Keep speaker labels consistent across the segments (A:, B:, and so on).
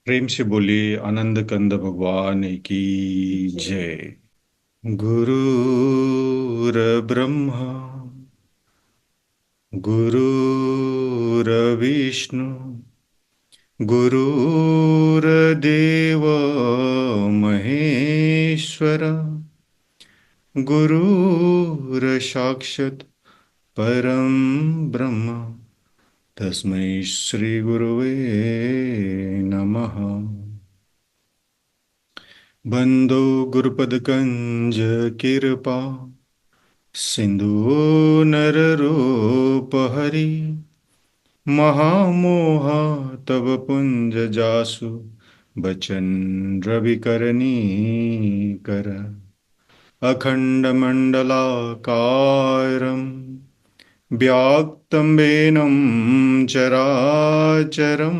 A: प्रेम से बोलिए आनंद कंद भगवान की
B: जय।
A: जय। गुरुर ब्रह्मा गुरुर्विष्णु गुरुर्देव महेश्वर गुरुर्साक्षात् परम ब्रह्म तस्मै श्री गुरुवे नमः। बंदो गुरुपद कंज कृपा सिंधु नररूप हरि महामोह तव पुंज जासु बचन रवि करनी कर अखंड मंडलाकारं व्याक्तं वेनं चराचरं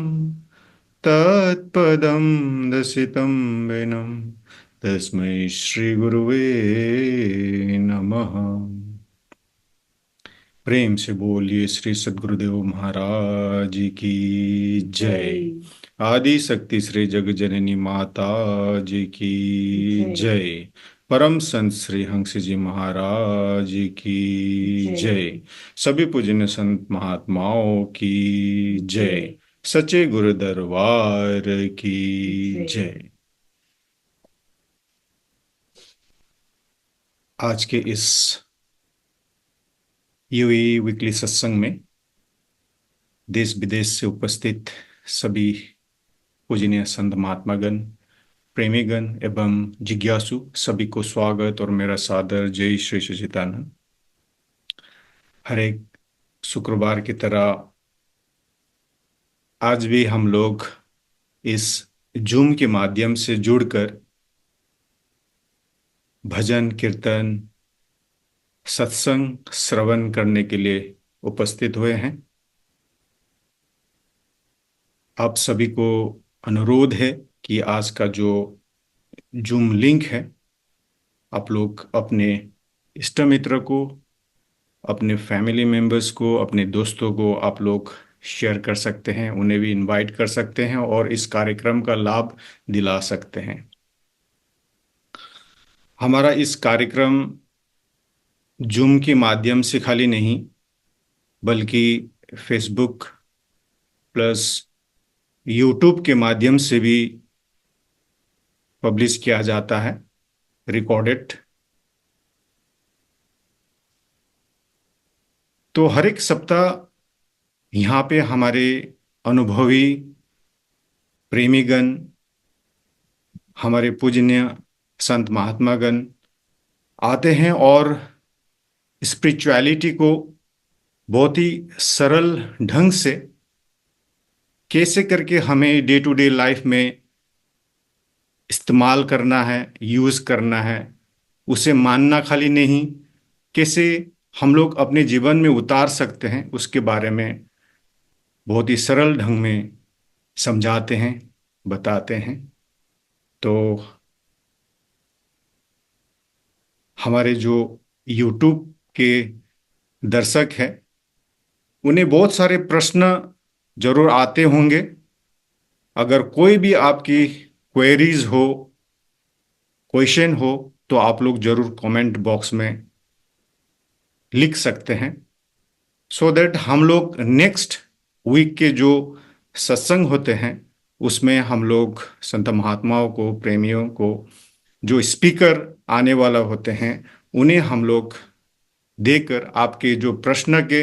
A: तत्पदं दर्शितं वेनं तस्मै श्री गुरुवे नमः। प्रेम से बोलिए श्री सद्गुरुदेव महाराज की जय।
B: जय।
A: आदि शक्ति श्री जग जननी माता जी की
B: जय।
A: जय। परम संत श्री हंस जी महाराज की
B: जय।
A: जय। सभी पूजनीय संत महात्माओं की जय।
B: जय।
A: सच्चे गुरु दरबार की
B: जय।
A: जय। आज के इस यूई वीकली सत्संग में देश विदेश से उपस्थित सभी पूजनीय संत महात्मागण, प्रेमीगण एवं जिज्ञासु सभी को स्वागत और मेरा सादर जय श्री सच्चिदानंद। हर एक शुक्रवार की तरह आज भी हम लोग इस जूम के माध्यम से जुड़कर भजन कीर्तन सत्संग श्रवण करने के लिए उपस्थित हुए हैं। आप सभी को अनुरोध है कि आज का जो जूम लिंक है आप लोग अपने इष्ट मित्र को, अपने फैमिली मेंबर्स को, अपने दोस्तों को आप लोग शेयर कर सकते हैं, उन्हें भी इनवाइट कर सकते हैं और इस कार्यक्रम का लाभ दिला सकते हैं। हमारा इस कार्यक्रम जूम के माध्यम से खाली नहीं बल्कि फेसबुक प्लस यूट्यूब के माध्यम से भी पब्लिश किया जाता है, रिकॉर्डेड। तो हर एक सप्ताह यहाँ पे हमारे अनुभवी प्रेमीगण, हमारे पूजनीय संत महात्मागण आते हैं और स्पिरिचुअलिटी को बहुत ही सरल ढंग से कैसे करके हमें डे टू डे लाइफ में इस्तेमाल करना है, यूज करना है, उसे मानना खाली नहीं, कैसे हम लोग अपने जीवन में उतार सकते हैं उसके बारे में बहुत ही सरल ढंग में समझाते हैं, बताते हैं। तो हमारे जो यूट्यूब के दर्शक हैं उन्हें बहुत सारे प्रश्न जरूर आते होंगे। अगर कोई भी आपकी क्वेरीज हो, क्वेश्चन हो, तो आप लोग जरूर कमेंट बॉक्स में लिख सकते हैं सो दैट हम लोग नेक्स्ट वीक के जो सत्संग होते हैं उसमें हम लोग संत महात्माओं को, प्रेमियों को, जो स्पीकर आने वाला होते हैं उन्हें हम लोग देकर आपके जो प्रश्न के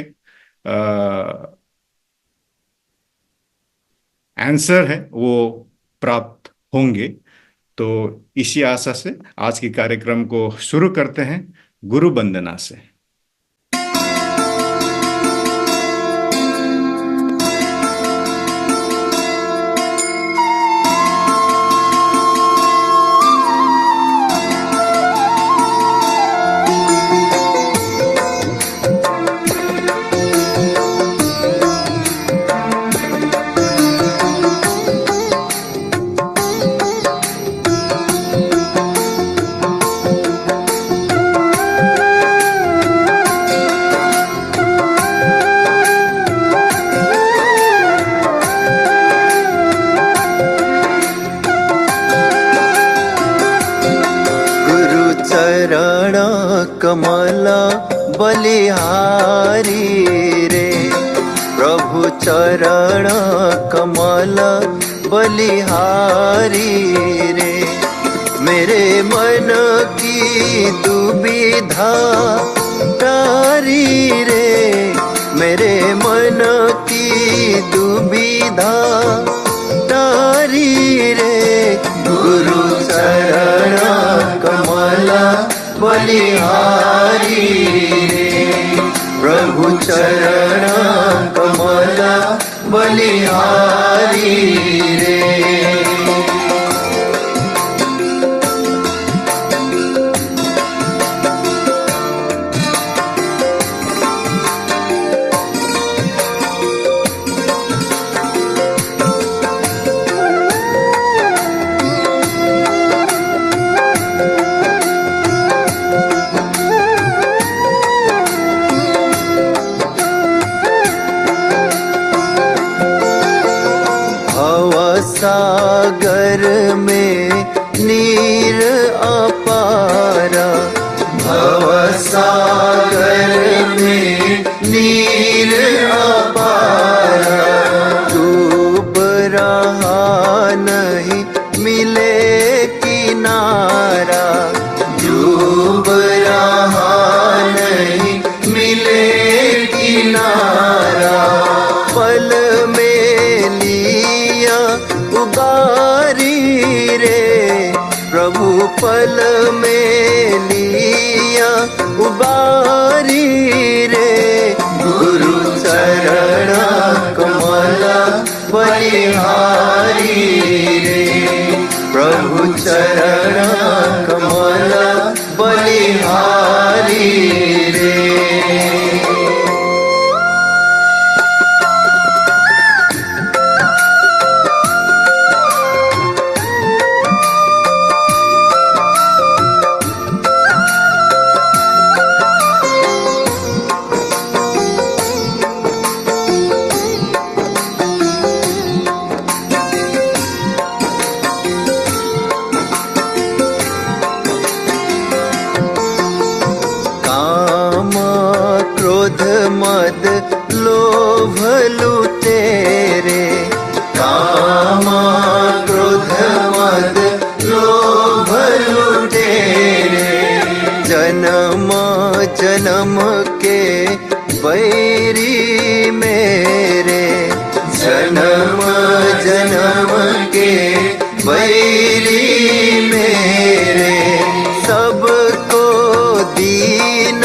A: आंसर है वो प्राप्त होंगे। तो इसी आशा से आज के कार्यक्रम को शुरू करते हैं गुरु वंदना से।
C: चरण कमल बलिहारी रे, प्रभु चरण कमल बलिहारी रे। मेरे मन की दुविधा तारी रे, मेरे मन की दुविधा तारी रे। गुरु चरण कमल बलिहारी रे, प्रभु चरण कमल बलिहारी रे। सागर में नीर अपारा, भव सागर में नीर अपारा। डूब रहा नहीं मिले किनारा, डूब रहा नहीं मिले किनारा। पल में लिया उबारी रे, प्रभु पल में लिया उबारी रे। गुरु चरण कमल बलिहारी रे, प्रभु चरण कमल बलिहारी रे। क्रोध मद लोभ लुटेरे, काम क्रोध मद लोभ लुटेरे। जन्म जन्म के बैरी मेरे, जन्म जन्म के बैरी मेरे। सबको दीन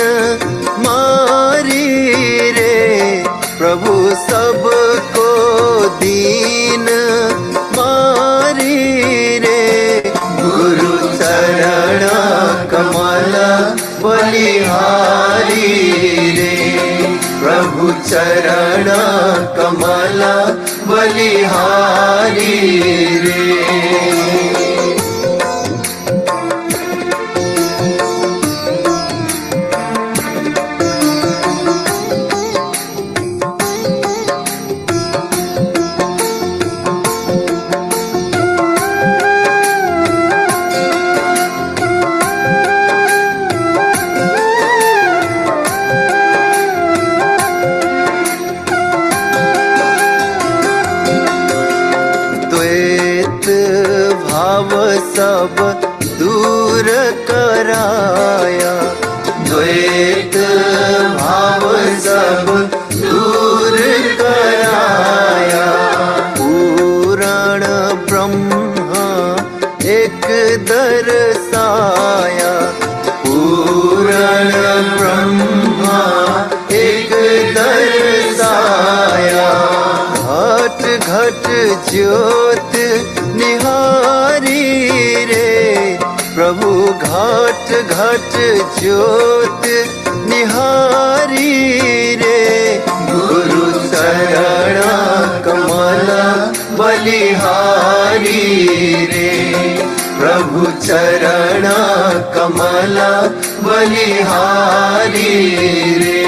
C: मारी रे, प्रभु सबको दीन मारी रे। गुरु चरण कमल बलिहारी रे, प्रभु चरण कमल बलिहारी रे। सब दूर कराया, द्वैत भाव सब दूर कराया। पूर्ण ब्रह्म एक दर्शाया, पूर्ण ब्रह्म एक दर्शाया। घट घट ज्योत निहारी रे, प्रभु घट घट ज्योत निहारी रे। गुरु चरण कमल बलिहारी रे, प्रभु चरण कमल बलिहारी रे।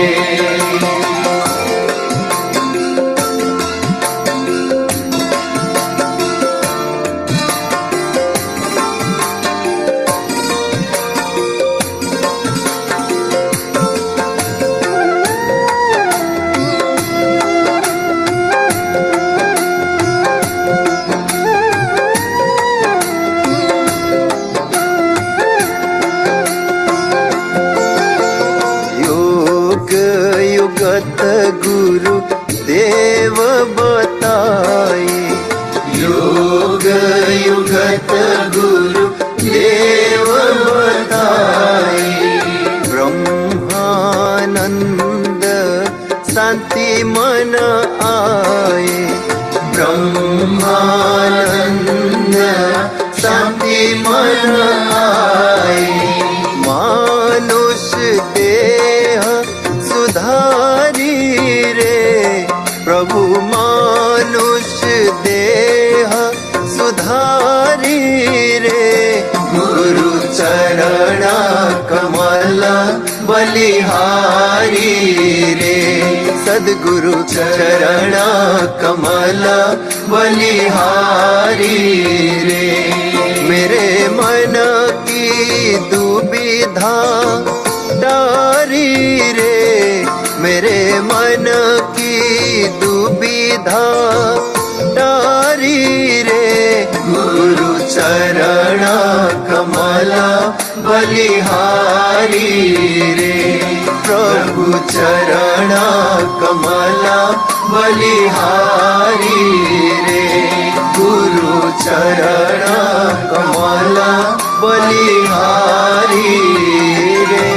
C: योग युगत गुरु देव बताए। ब्रह्मानंद शांति मन आए। ब्रह्मानंद शांति मन आए। मानुष देह सुधारी रे प्रभु मानुष देह सुधारी रे। गुरु चरण कमल बलिहारी रे। सद्गुरु चरण कमल बलिहारी रे। मेरे मन की दुविधा टारी रे। मेरे मन की दुविधा टारी रे। गुरु चरण कमल बलिहारी रे। प्रभु चरण कमल बलिहारी रे। गुरु चरण कमल बलिहारी रे।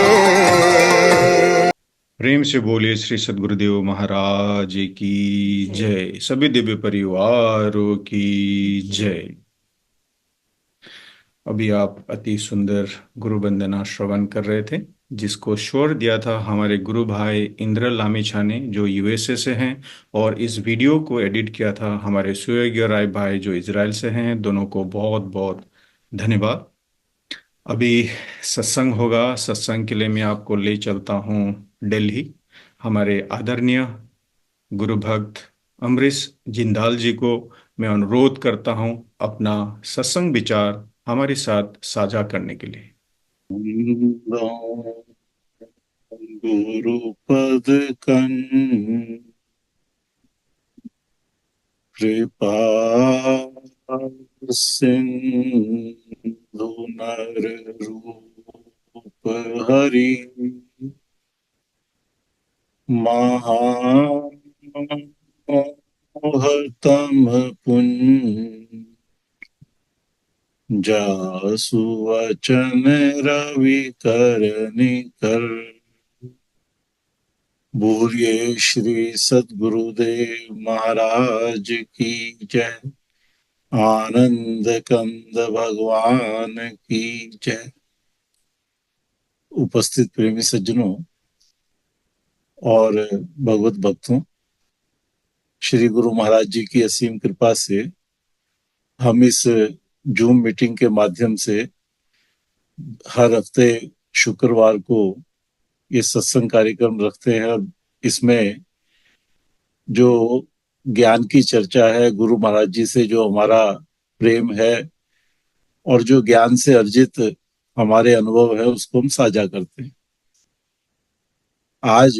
A: प्रेम से बोलिए श्री सद्गुरुदेव महाराज की जय। सभी दिव्य परिवारों की जय। अभी आप अति सुंदर गुरु वंदना श्रवण कर रहे थे, जिसको स्वर दिया था हमारे गुरु भाई इंद्र लामिछा ने, जो यूएसए से हैं, और इस वीडियो को एडिट किया था हमारे सुयोग्य राय भाई, जो इजराइल से हैं। दोनों को बहुत बहुत धन्यवाद। अभी सत्संग होगा। सत्संग के लिए मैं आपको ले चलता हूँ दिल्ली। हमारे आदरणीय गुरु भक्त अमरीश जिंदाल जी को मैं अनुरोध करता हूँ अपना सत्संग विचार हमारे साथ साझा करने के लिए।
B: गुरु पद कन कृपा सिंधु नर रूप हरि महामोहतम पुंज जासु वचन रवि करनि कर। बोलिए श्री सद्गुरुदेव महाराज की जय। आनंद कंद भगवान की जय। उपस्थित प्रेमी सज्जनों और भगवत भक्तों, श्री गुरु महाराज जी की असीम कृपा से हम इस जूम मीटिंग के माध्यम से हर हफ्ते शुक्रवार को ये सत्संग कार्यक्रम रखते हैं। और इसमें जो ज्ञान की चर्चा है, गुरु महाराज जी से जो हमारा प्रेम है और जो ज्ञान से अर्जित हमारे अनुभव है, उसको हम साझा करते हैं। आज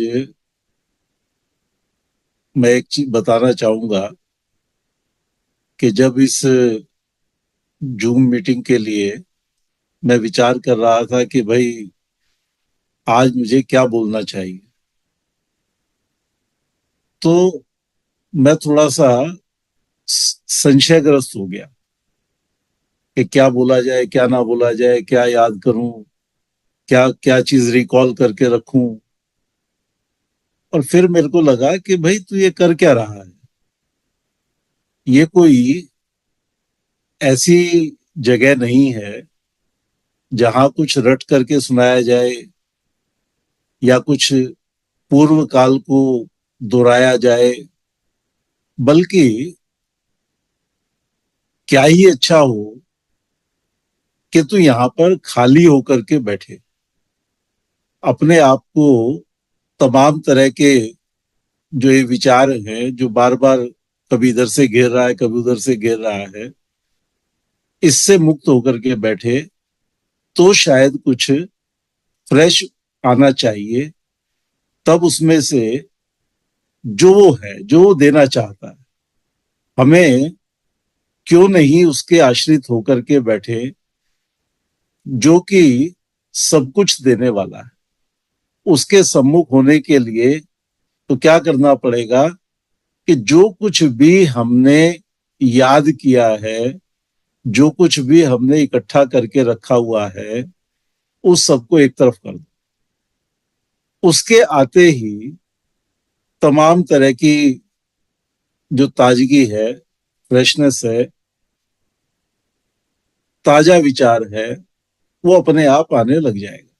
B: मैं एक चीज बताना चाहूंगा कि जब इस जूम मीटिंग के लिए मैं विचार कर रहा था कि भाई आज मुझे क्या बोलना चाहिए, तो मैं थोड़ा सा संशयग्रस्त हो गया कि क्या बोला जाए, क्या ना बोला जाए, क्या याद करूं, क्या क्या चीज रिकॉल करके रखूं। और फिर मेरे को लगा कि भाई तू ये कर क्या रहा है। ये कोई ऐसी जगह नहीं है जहां कुछ रट करके सुनाया जाए या कुछ पूर्व काल को दोहराया जाए, बल्कि क्या ही अच्छा हो कि तू यहां पर खाली होकर के बैठे, अपने आप को तमाम तरह के जो ये विचार हैं, जो बार बार कभी इधर से घेर रहा है, कभी उधर से घेर रहा है, इससे मुक्त होकर के बैठे तो शायद कुछ फ्रेश आना चाहिए। तब उसमें से जो वो है, जो वो देना चाहता है, हमें क्यों नहीं उसके आश्रित होकर के बैठे, जो कि सब कुछ देने वाला है। उसके सम्मुख होने के लिए तो क्या करना पड़ेगा कि जो कुछ भी हमने याद किया है, जो कुछ भी हमने इकट्ठा करके रखा हुआ है, उस सबको एक तरफ कर दो। उसके आते ही तमाम तरह की जो ताजगी है, फ्रेशनेस है, ताजा विचार है, वो अपने आप आने लग जाएगा।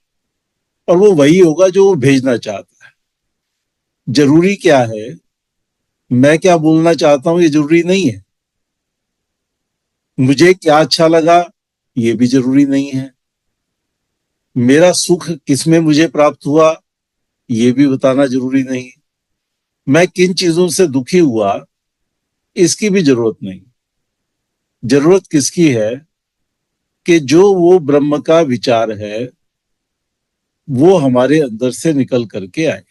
B: और वो वही होगा जो वो भेजना चाहता है। जरूरी क्या है, मैं क्या बोलना चाहता हूं ये जरूरी नहीं है। मुझे क्या अच्छा लगा ये भी जरूरी नहीं है। मेरा सुख किसमें मुझे प्राप्त हुआ ये भी बताना जरूरी नहीं। मैं किन चीजों से दुखी हुआ इसकी भी जरूरत नहीं। जरूरत किसकी है कि जो वो ब्रह्म का विचार है वो हमारे अंदर से निकल करके आए।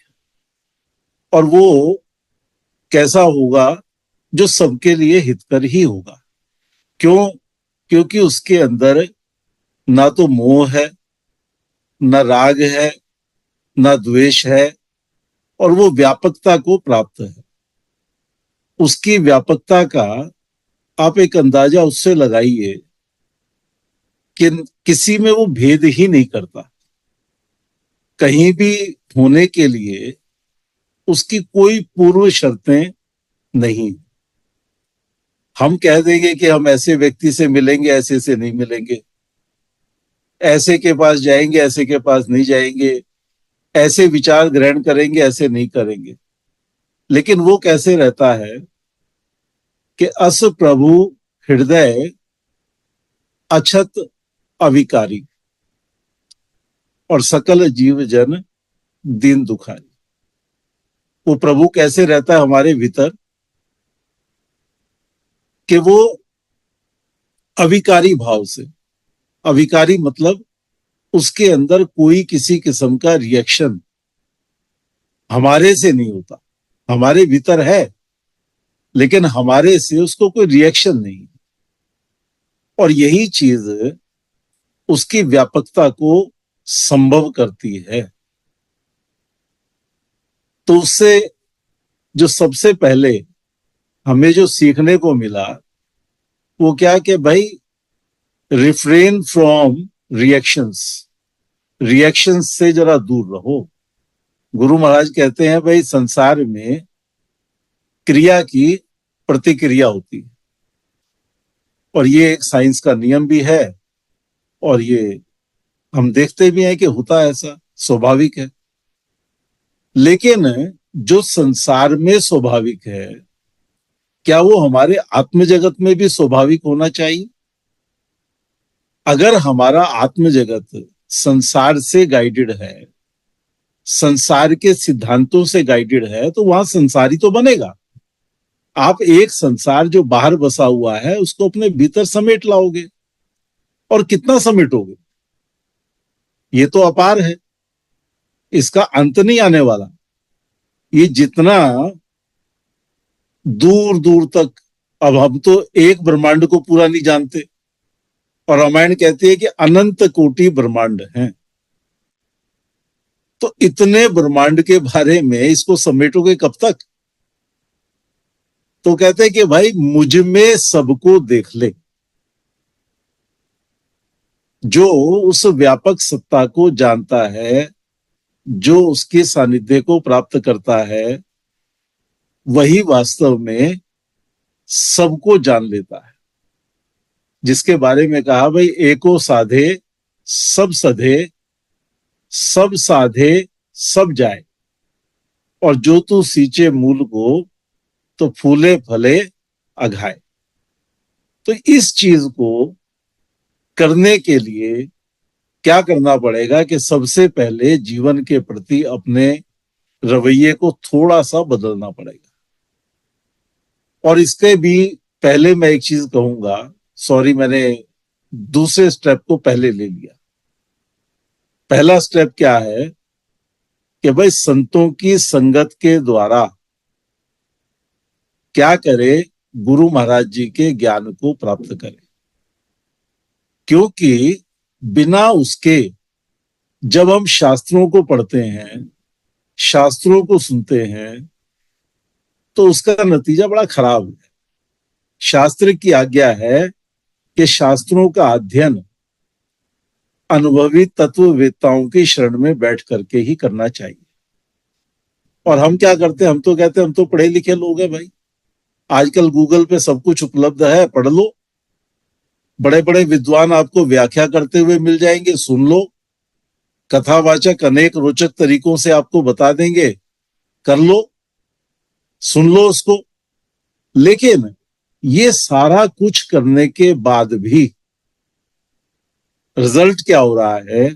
B: और वो कैसा होगा, जो सबके लिए हितकर ही होगा। क्यों? क्योंकि उसके अंदर ना तो मोह है, ना राग है, ना द्वेष है, और वो व्यापकता को प्राप्त है। उसकी व्यापकता का आप एक अंदाजा उससे लगाइए कि किसी में वो भेद ही नहीं करता। कहीं भी होने के लिए उसकी कोई पूर्व शर्तें नहीं। हम कह देंगे कि हम ऐसे व्यक्ति से मिलेंगे, ऐसे से नहीं मिलेंगे, ऐसे के पास जाएंगे, ऐसे के पास नहीं जाएंगे, ऐसे विचार ग्रहण करेंगे, ऐसे नहीं करेंगे। लेकिन वो कैसे रहता है कि अस प्रभु हृदय अछत अविकारी, और सकल जीव जन दीन दुखारी। वो प्रभु कैसे रहता है हमारे भीतर कि वो अविकारी भाव से, अविकारी मतलब उसके अंदर कोई किसी किस्म का रिएक्शन हमारे से नहीं होता। हमारे भीतर है लेकिन हमारे से उसको कोई रिएक्शन नहीं। और यही चीज उसकी व्यापकता को संभव करती है। तो उससे जो सबसे पहले हमें जो सीखने को मिला वो क्या कि भाई रिफ्रेन फ्रॉम रिएक्शंस, रिएक्शंस से जरा दूर रहो। गुरु महाराज कहते हैं भाई संसार में क्रिया की प्रतिक्रिया होती है, और ये एक साइंस का नियम भी है, और ये हम देखते भी हैं कि होता है, ऐसा स्वाभाविक है। लेकिन जो संसार में स्वाभाविक है, क्या वो हमारे आत्म जगत में भी स्वाभाविक होना चाहिए? अगर हमारा आत्म जगत संसार से गाइडेड है, संसार के सिद्धांतों से गाइडेड है, तो वहां संसारी तो बनेगा। आप एक संसार जो बाहर बसा हुआ है उसको अपने भीतर समेट लाओगे, और कितना समेटोगे? ये तो अपार है, इसका अंत नहीं आने वाला। ये जितना दूर दूर तक, अब हम तो एक ब्रह्मांड को पूरा नहीं जानते, और रामायण कहती है कि अनंत कोटि ब्रह्मांड हैं। तो इतने ब्रह्मांड के बारे में इसको समेटोगे कब तक? तो कहते हैं कि भाई मुझ में सबको देख ले। जो उस व्यापक सत्ता को जानता है, जो उसके सानिध्य को प्राप्त करता है, वही वास्तव में सबको जान लेता है। जिसके बारे में कहा भाई एको साधे सब सधे, सब साधे सब जाए, और जो तू सींचे मूल को तो फूले फले अघाए। तो इस चीज को करने के लिए क्या करना पड़ेगा कि सबसे पहले जीवन के प्रति अपने रवैये को थोड़ा सा बदलना पड़ेगा। और इसके भी पहले मैं एक चीज कहूंगा, सॉरी मैंने दूसरे स्टेप को पहले ले लिया। पहला स्टेप क्या है कि भाई संतों की संगत के द्वारा क्या करे, गुरु महाराज जी के ज्ञान को प्राप्त करे। क्योंकि बिना उसके जब हम शास्त्रों को पढ़ते हैं, शास्त्रों को सुनते हैं, तो उसका नतीजा बड़ा खराब है। शास्त्र की आज्ञा है कि शास्त्रों का अध्ययन अनुभवी तत्ववेत्ताओं की शरण में बैठ करके ही करना चाहिए। और हम क्या करते हैं, हम तो कहते हैं हम तो पढ़े लिखे लोग हैं भाई, आजकल गूगल पे सब कुछ उपलब्ध है, पढ़ लो। बड़े बड़े विद्वान आपको व्याख्या करते हुए मिल जाएंगे, सुन लो। कथावाचक अनेक रोचक तरीकों से आपको बता देंगे, कर लो, सुन लो उसको। लेकिन ये सारा कुछ करने के बाद भी रिजल्ट क्या हो रहा है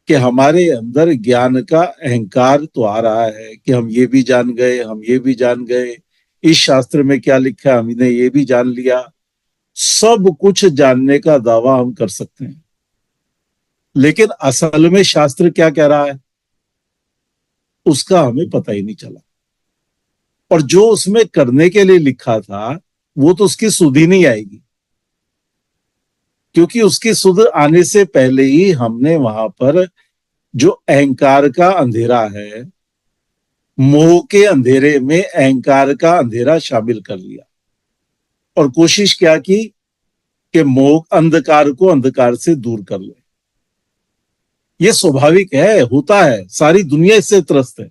B: कि हमारे अंदर ज्ञान का अहंकार तो आ रहा है कि हम ये भी जान गए, हम ये भी जान गए, इस शास्त्र में क्या लिखा है हमने ये भी जान लिया। सब कुछ जानने का दावा हम कर सकते हैं, लेकिन असल में शास्त्र क्या कह रहा है उसका हमें पता ही नहीं चला। और जो उसमें करने के लिए लिखा था वो तो उसकी सुध ही नहीं आएगी, क्योंकि उसकी सुध आने से पहले ही हमने वहां पर जो अहंकार का अंधेरा है, मोह के अंधेरे में अहंकार का अंधेरा शामिल कर लिया और कोशिश क्या की कि मोह अंधकार को अंधकार से दूर कर ले। ये स्वाभाविक है, होता है, सारी दुनिया इससे त्रस्त है।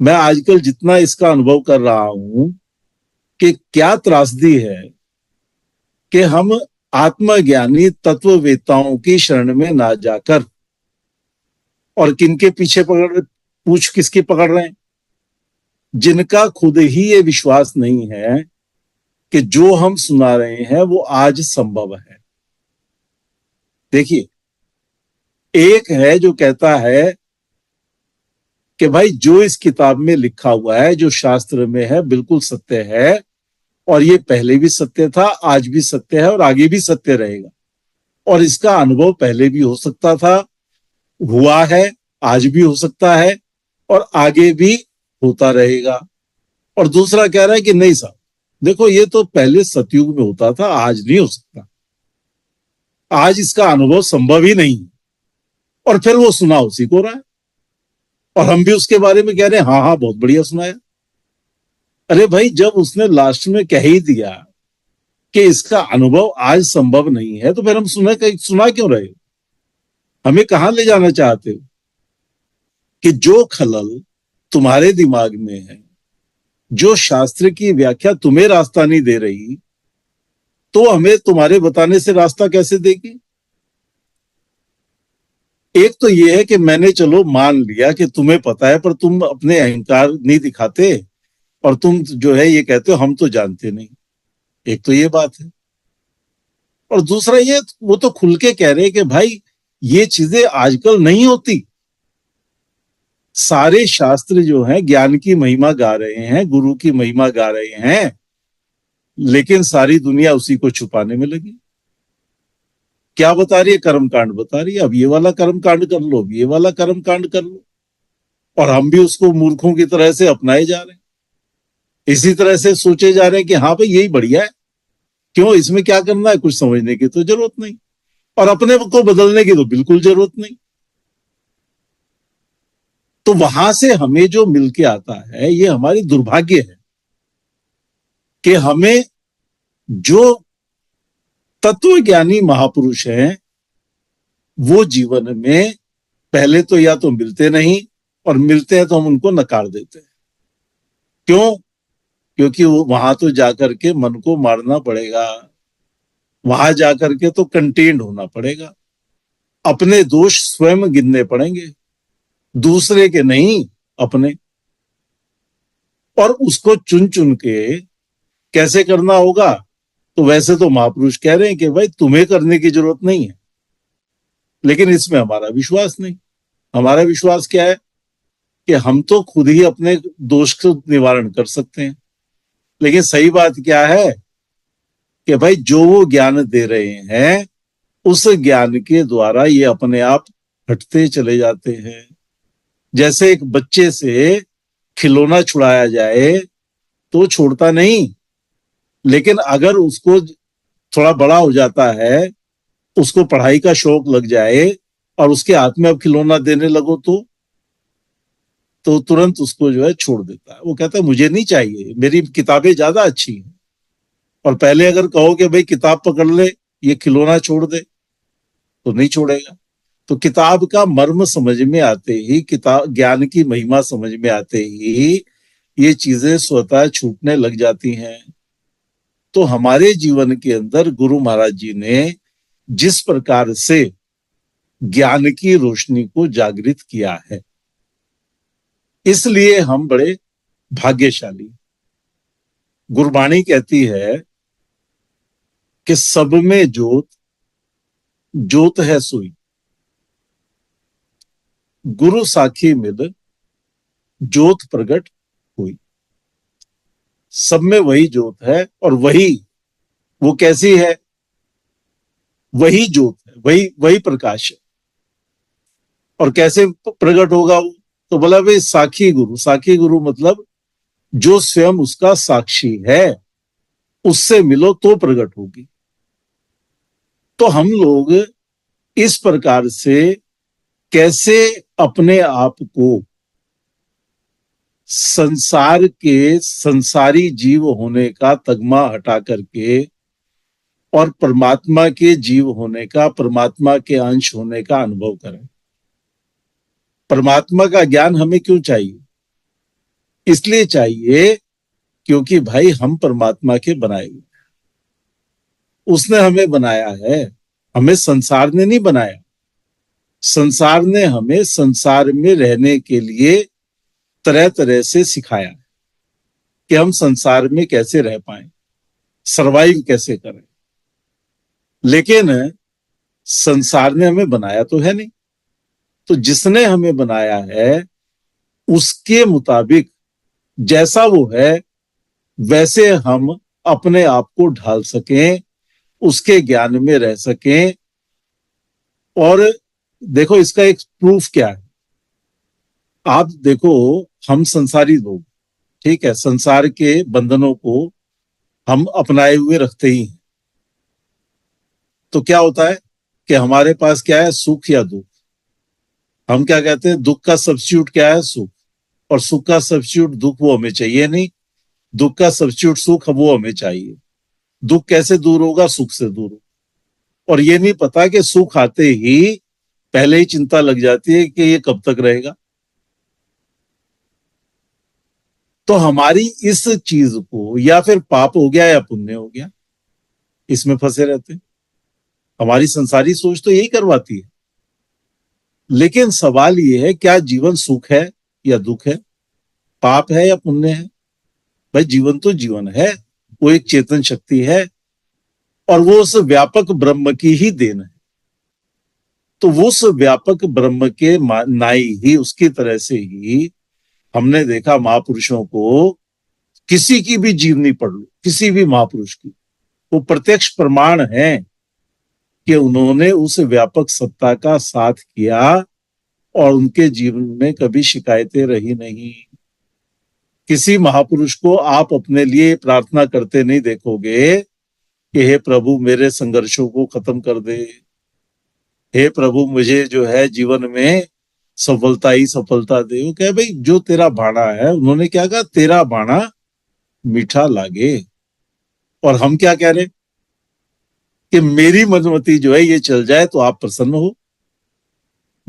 B: मैं आजकल जितना इसका अनुभव कर रहा हूं कि क्या त्रासदी है कि हम आत्मज्ञानी तत्ववेत्ताओं की शरण में ना जाकर और किनके पीछे पूछ किसकी पकड़ रहे हैं, जिनका खुद ही ये विश्वास नहीं है कि जो हम सुना रहे हैं वो आज संभव है। देखिए, एक है जो कहता है कि भाई जो इस किताब में लिखा हुआ है, जो शास्त्र में है, बिल्कुल सत्य है, और ये पहले भी सत्य था, आज भी सत्य है और आगे भी सत्य रहेगा। और इसका अनुभव पहले भी हो सकता था, हुआ है, आज भी हो सकता है और आगे भी होता रहेगा। और दूसरा कह रहा है कि नहीं साहब, देखो ये तो पहले सतयुग में होता था, आज नहीं हो सकता, आज इसका अनुभव संभव ही नहीं। और फिर वो सुना उसी को रहा है और हम भी उसके बारे में कह रहे हैं हाँ हाँ बहुत बढ़िया सुनाया। अरे भाई, जब उसने लास्ट में कह ही दिया कि इसका अनुभव आज संभव नहीं है, तो फिर हम सुना क्यों रहे हो? हमें कहां ले जाना चाहते हो? कि जो खलल तुम्हारे दिमाग में है, जो शास्त्र की व्याख्या तुम्हें रास्ता नहीं दे रही, तो हमें तुम्हारे बताने से रास्ता कैसे देगी? एक तो यह है कि मैंने चलो मान लिया कि तुम्हें पता है, पर तुम अपने अहंकार नहीं दिखाते और तुम जो है ये कहते हो हम तो जानते नहीं। एक तो ये बात है, और दूसरा ये वो तो खुल के कह रहे हैं कि भाई ये चीजें आजकल नहीं होती। सारे शास्त्र जो हैं ज्ञान की महिमा गा रहे हैं, गुरु की महिमा गा रहे हैं, लेकिन सारी दुनिया उसी को छुपाने में लगी। क्या बता रही है? कर्मकांड बता रही है, अब ये वाला कर्मकांड कर लो, अब ये वाला कर्मकांड कर लो, और हम भी उसको मूर्खों की तरह से अपनाए जा रहे हैं। इसी तरह से सोचे जा रहे हैं कि हाँ भाई यही बढ़िया है, क्यों इसमें क्या करना है, कुछ समझने की तो जरूरत नहीं, और अपने को बदलने की तो बिल्कुल जरूरत नहीं। तो वहां से हमें जो मिलके आता है, ये हमारी दुर्भाग्य है कि हमें जो तत्वज्ञानी महापुरुष हैं वो जीवन में पहले तो या तो मिलते नहीं, और मिलते हैं तो हम उनको नकार देते हैं। क्यों? क्योंकि वो वहां तो जाकर के मन को मारना पड़ेगा, वहां जाकर के तो कंटेन्ड होना पड़ेगा, अपने दोष स्वयं गिनने पड़ेंगे, दूसरे के नहीं, अपने। और उसको चुन चुन के कैसे करना होगा? तो वैसे तो महापुरुष कह रहे हैं कि भाई तुम्हें करने की जरूरत नहीं है, लेकिन इसमें हमारा विश्वास नहीं। हमारा विश्वास क्या है कि हम तो खुद ही अपने दोष को निवारण कर सकते हैं। लेकिन सही बात क्या है कि भाई जो वो ज्ञान दे रहे हैं, उस ज्ञान के द्वारा ये अपने आप हटते चले जाते हैं। जैसे एक बच्चे से खिलौना छुड़ाया जाए तो छोड़ता नहीं, लेकिन अगर उसको थोड़ा बड़ा हो जाता है, उसको पढ़ाई का शौक लग जाए और उसके हाथ में अब खिलौना देने लगो तो तुरंत उसको जो है छोड़ देता है। वो कहता है मुझे नहीं चाहिए, मेरी किताबें ज्यादा अच्छी हैं। और पहले अगर कहो कि भाई किताब पकड़ ले, ये खिलौना छोड़ दे, तो नहीं छोड़ेगा। तो किताब का मर्म समझ में आते ही, किताब ज्ञान की महिमा समझ में आते ही ये चीजें स्वतः छूटने लग जाती हैं। तो हमारे जीवन के अंदर गुरु महाराज जी ने जिस प्रकार से ज्ञान की रोशनी को जागृत किया है, इसलिए हम बड़े भाग्यशाली। गुरबाणी कहती है कि सब में जोत, जोत है सोई, गुरु साखी मिल जोत प्रगट हुई। सब में वही जोत है, और वही, वो कैसी है? वही जोत है, वही वही प्रकाश है। और कैसे प्रकट होगा वो? तो बोला भाई साखी गुरु। साखी गुरु मतलब जो स्वयं उसका साक्षी है, उससे मिलो तो प्रकट होगी। तो हम लोग इस प्रकार से कैसे अपने आप को संसार के संसारी जीव होने का तगमा हटा करके और परमात्मा के जीव होने का, परमात्मा के अंश होने का अनुभव करें। परमात्मा का ज्ञान हमें क्यों चाहिए? इसलिए चाहिए क्योंकि भाई हम परमात्मा के बनाए हुए, उसने हमें बनाया है, हमें संसार ने नहीं बनाया। संसार ने हमें संसार में रहने के लिए तरह तरह से सिखाया कि हम संसार में कैसे रह पाए, सरवाइव कैसे करें। लेकिन संसार ने हमें बनाया तो है नहीं। तो जिसने हमें बनाया है उसके मुताबिक जैसा वो है वैसे हम अपने आप को ढाल सकें, उसके ज्ञान में रह सकें। और देखो इसका एक प्रूफ क्या है। आप देखो, हम संसारी लोग, ठीक है, संसार के बंधनों को हम अपनाए हुए रखते ही हैं। तो क्या होता है कि हमारे पास क्या है, सुख या दुख। हम क्या कहते हैं, दुख का सब्स्टिट्यूट क्या है, सुख। और सुख का सब्स्टिट्यूट दुख, वो हमें चाहिए नहीं। दुख का सब्स्टिट्यूट सुख, वो हमें चाहिए। दुख कैसे दूर होगा? सुख से दूर हो। और ये नहीं पता कि सुख आते ही पहले ही चिंता लग जाती है कि ये कब तक रहेगा। तो हमारी इस चीज को, या फिर पाप हो गया या पुण्य हो गया, इसमें फंसे रहते हैं। हमारी संसारी सोच तो यही करवाती है। लेकिन सवाल ये है, क्या जीवन सुख है या दुख है, पाप है या पुण्य है? भाई जीवन तो जीवन है, वो एक चेतन शक्ति है, और वो उस व्यापक ब्रह्म की ही देन है। तो वो उस व्यापक ब्रह्म के नाई ही, उसकी तरह से ही हमने देखा महापुरुषों को, किसी की भी जीवनी पढ़ लो, किसी भी महापुरुष की, वो प्रत्यक्ष प्रमाण है कि उन्होंने उस व्यापक सत्ता का साथ किया और उनके जीवन में कभी शिकायतें रही नहीं। किसी महापुरुष को आप अपने लिए प्रार्थना करते नहीं देखोगे कि हे प्रभु मेरे संघर्षों को खत्म कर दे, हे प्रभु मुझे जो है जीवन में सफलता ही सफलता दे। वो क्या भाई, जो तेरा बाणा है, उन्होंने क्या कहा, तेरा बाणा मीठा लागे। और हम क्या कह रहे कि मेरी मनमति जो है ये चल जाए तो आप प्रसन्न हो।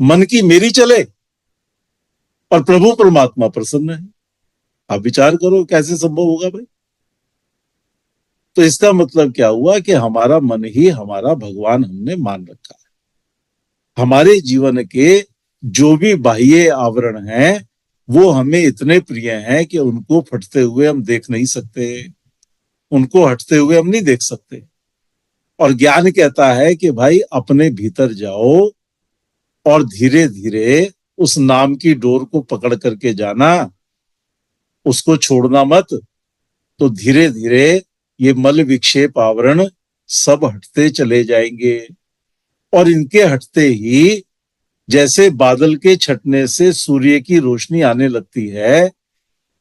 B: मन की मेरी चले और प्रभु परमात्मा प्रसन्न है। आप विचार करो कैसे संभव होगा भाई। तो इसका मतलब क्या हुआ कि हमारा मन ही हमारा भगवान हमने मान रखा है। हमारे जीवन के जो भी बाह्य आवरण हैं वो हमें इतने प्रिय हैं कि उनको फटते हुए हम देख नहीं सकते, उनको हटते हुए हम नहीं देख सकते। और ज्ञान कहता है कि भाई अपने भीतर जाओ और धीरे धीरे उस नाम की डोर को पकड़ करके जाना, उसको छोड़ना मत। तो धीरे धीरे ये मल विक्षेप आवरण सब हटते चले जाएंगे। और इनके हटते ही जैसे बादल के छटने से सूर्य की रोशनी आने लगती है,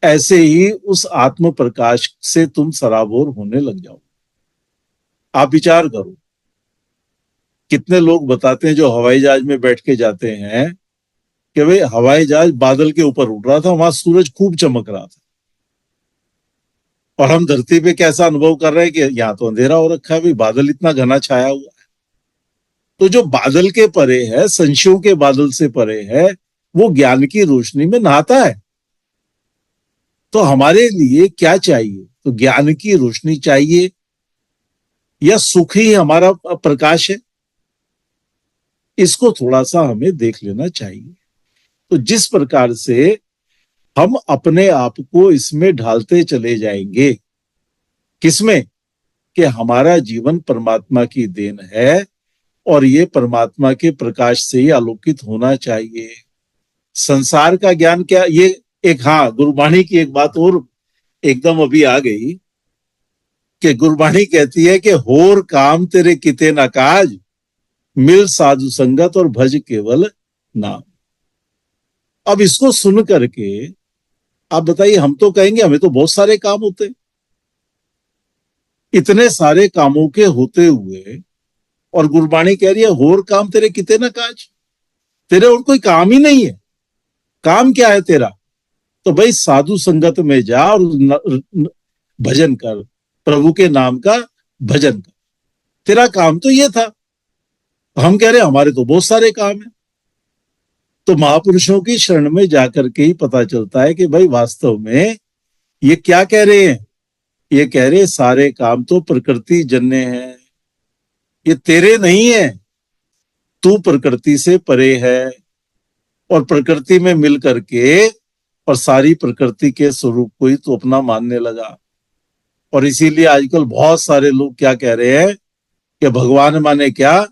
B: ऐसे ही उस आत्म प्रकाश से तुम सराबोर होने लग जाओ। आप विचार करो, कितने लोग बताते हैं जो हवाई जहाज में बैठ के जाते हैं कि भाई हवाई जहाज बादल के ऊपर उड़ रहा था, वहां सूरज खूब चमक रहा था, और हम धरती पे कैसा अनुभव कर रहे हैं कि यहाँ तो अंधेरा हो रखा है, भाई बादल इतना घना छाया हुआ है। तो जो बादल के परे है, संशयों के बादल से परे है, वो ज्ञान की रोशनी में नहाता है। तो हमारे लिए क्या चाहिए? तो ज्ञान की रोशनी चाहिए, या सुख ही हमारा प्रकाश है? इसको थोड़ा सा हमें देख लेना चाहिए। तो जिस प्रकार से हम अपने आप को इसमें ढालते चले जाएंगे, किसमें? कि हमारा जीवन परमात्मा की देन है और ये परमात्मा के प्रकाश से ही आलोकित होना चाहिए। संसार का ज्ञान क्या ये? एक, हाँ, गुरबाणी की एक बात और एकदम अभी आ गई कि गुरबाणी कहती है कि होर काम तेरे किते ना काज, मिल साधु संगत और भज केवल नाम। अब इसको सुन करके आप बताइए, हम तो कहेंगे हमें तो बहुत सारे काम होते, इतने सारे कामों के होते हुए, और गुरबाणी कह रही है होर काम तेरे किते ना काज, तेरे और कोई काम ही नहीं है। काम क्या है तेरा? तो भाई साधु संगत में जा और भजन कर, प्रभु के नाम का भजन कर। तेरा काम तो ये था। हम कह रहे हैं हमारे तो बहुत सारे काम है। तो महापुरुषों की शरण में जाकर के ही पता चलता है कि भाई वास्तव में ये क्या कह रहे हैं। ये कह रहे सारे काम तो प्रकृति जन्य है, ये तेरे नहीं है। तू प्रकृति से परे है और प्रकृति में मिल करके और सारी प्रकृति के स्वरूप को ही तू अपना मानने लगा। और इसीलिए आजकल बहुत सारे लोग क्या कह रहे हैं कि भगवान माने क्या?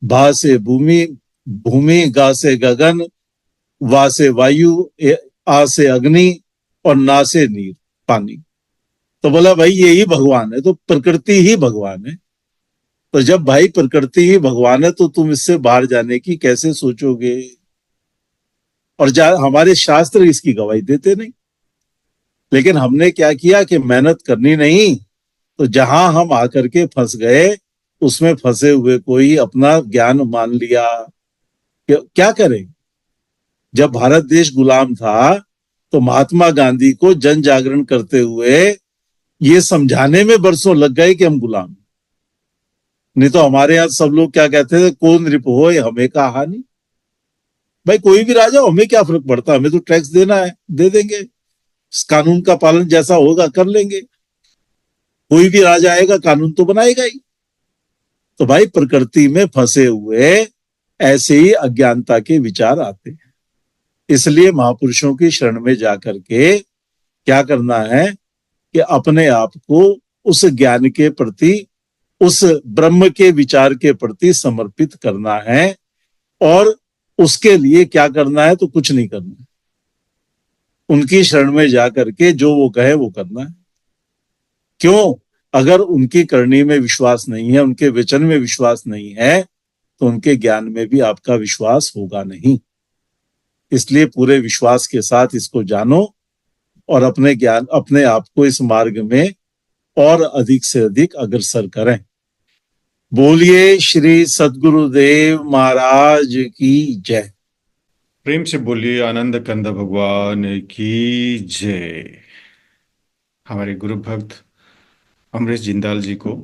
B: भा से भूमि, भूमि गा से गगन, वा से वायु, आ से अग्नि और ना से नीर पानी। तो बोला भाई ये ही भगवान है, तो प्रकृति ही भगवान है। तो जब भाई प्रकृति ही भगवान है तो तुम इससे बाहर जाने की कैसे सोचोगे? और हमारे शास्त्र इसकी गवाही देते नहीं। लेकिन हमने क्या किया कि मेहनत करनी नहीं, तो जहां हम आकर के फंस गए उसमें फंसे हुए को ही अपना ज्ञान मान लिया। क्या करें? जब भारत देश गुलाम था तो महात्मा गांधी को जन जागरण करते हुए ये समझाने में बरसों लग गए कि हम गुलाम। नहीं तो हमारे यहां सब लोग क्या कहते थे, कौन रिप हो हमें का हानि। भाई कोई भी राजा, हमें क्या फर्क पड़ता, हमें तो टैक्स देना है, दे देंगे, कानून का पालन जैसा होगा कर लेंगे। कोई भी राजा आएगा कानून तो बनाएगा ही। तो भाई प्रकृति में फंसे हुए ऐसे ही अज्ञानता के विचार आते हैं। इसलिए महापुरुषों की शरण में जाकर के क्या करना है कि अपने आप को उस ज्ञान के प्रति, उस ब्रह्म के विचार के प्रति समर्पित करना है। और उसके लिए क्या करना है? तो कुछ नहीं करना है, उनकी शरण में जाकर के जो वो कहे वो करना है। क्यों? अगर उनकी करनी में विश्वास नहीं है, उनके वचन में विश्वास नहीं है, तो उनके ज्ञान में भी आपका विश्वास होगा नहीं। इसलिए पूरे विश्वास के साथ इसको जानो और अपने ज्ञान, अपने आप को इस मार्ग में और अधिक से अधिक अग्रसर करें। बोलिए श्री सद्गुरुदेव महाराज की जय।
A: प्रेम से बोलिए आनंद कंद भगवान की जय। हमारे गुरु भक्त अमरीश जिंदाल जी को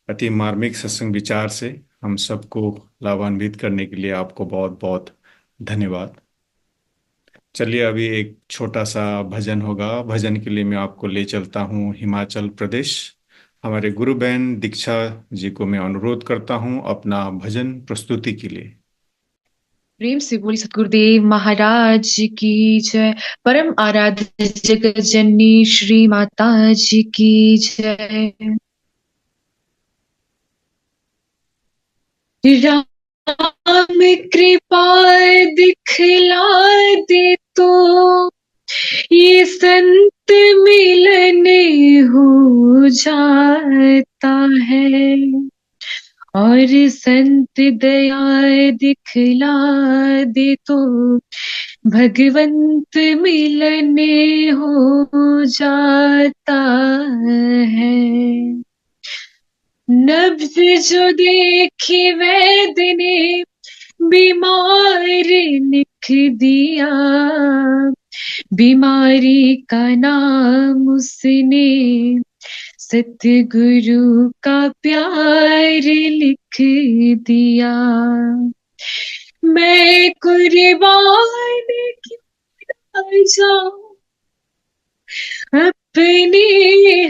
A: अति मार्मिक सत्संग विचार से हम सबको लाभान्वित करने के लिए आपको बहुत बहुत धन्यवाद। चलिए अभी एक छोटा सा भजन होगा। भजन के लिए मैं आपको ले चलता हूँ हिमाचल प्रदेश। हमारे गुरु बहन दीक्षा जी को मैं अनुरोध करता हूँ अपना भजन प्रस्तुति के लिए।
D: प्रेम से बोली सतगुरुदेव महाराज की जय। परम आराध्य जगत जननी श्री माता जी की जय। राम कृपा दिखला दे तो ये संत मिलने हो जाता है, और संत दया दिखला दे तो भगवंत मिलने हो जाता है। नब्ज जो देखी वैद ने बीमार लिख दिया, बीमारी का नाम उसने सतगुरु का प्यार लिख दिया। मैं कुर्बान क्यों जाऊं अपने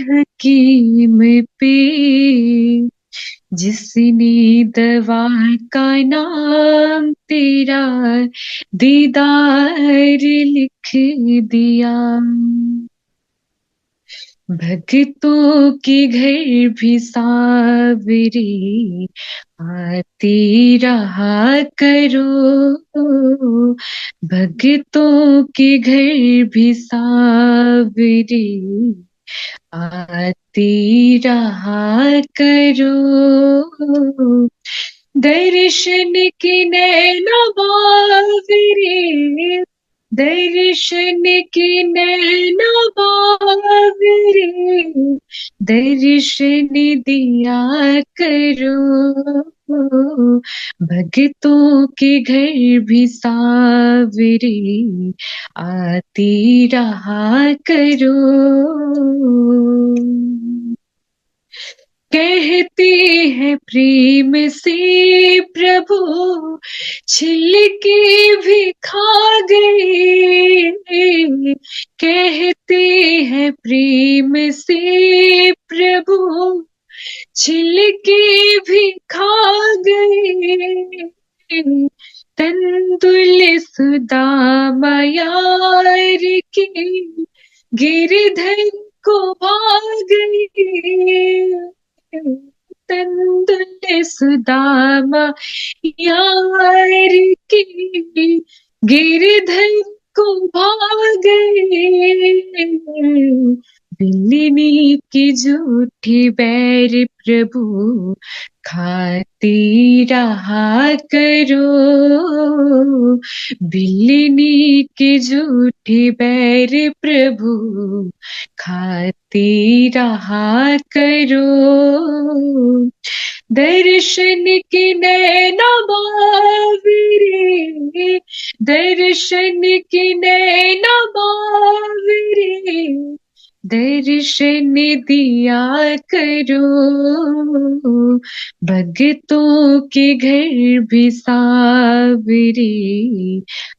D: हकीम पे, जिसने दवा का नाम तेरा दीदार लिख दिया। भक्तों के घर भी सांवरे आते रहा करो, भक्तों के घर भी सांवरे आते रहा करो। दर्शन के नैना बावरे, दर्शन के नैना बावरे, दर्शन दिया करो, भक्तों के घर भी सांवरे आती रहा करो। कहते हैं प्रेम से प्रभु छिल के भी खा गए, कहते हैं प्रेम से प्रभु छिल के भी खा गए। तंदुल सुदामा यार के गिरधर को भाग गए। तंदुल सुदामा यार के गिरधर को भाग गए। बिल्ली की झूठी बैर प्रभु खाते रहा करो, बिल्ली की झूठी बैर प्रभु खाते रहा करो। दर्शन के नैना बावरे, दर्शन के नैना बावरे, दर्शन दिया करो, भक्तों के घर भी सांवरे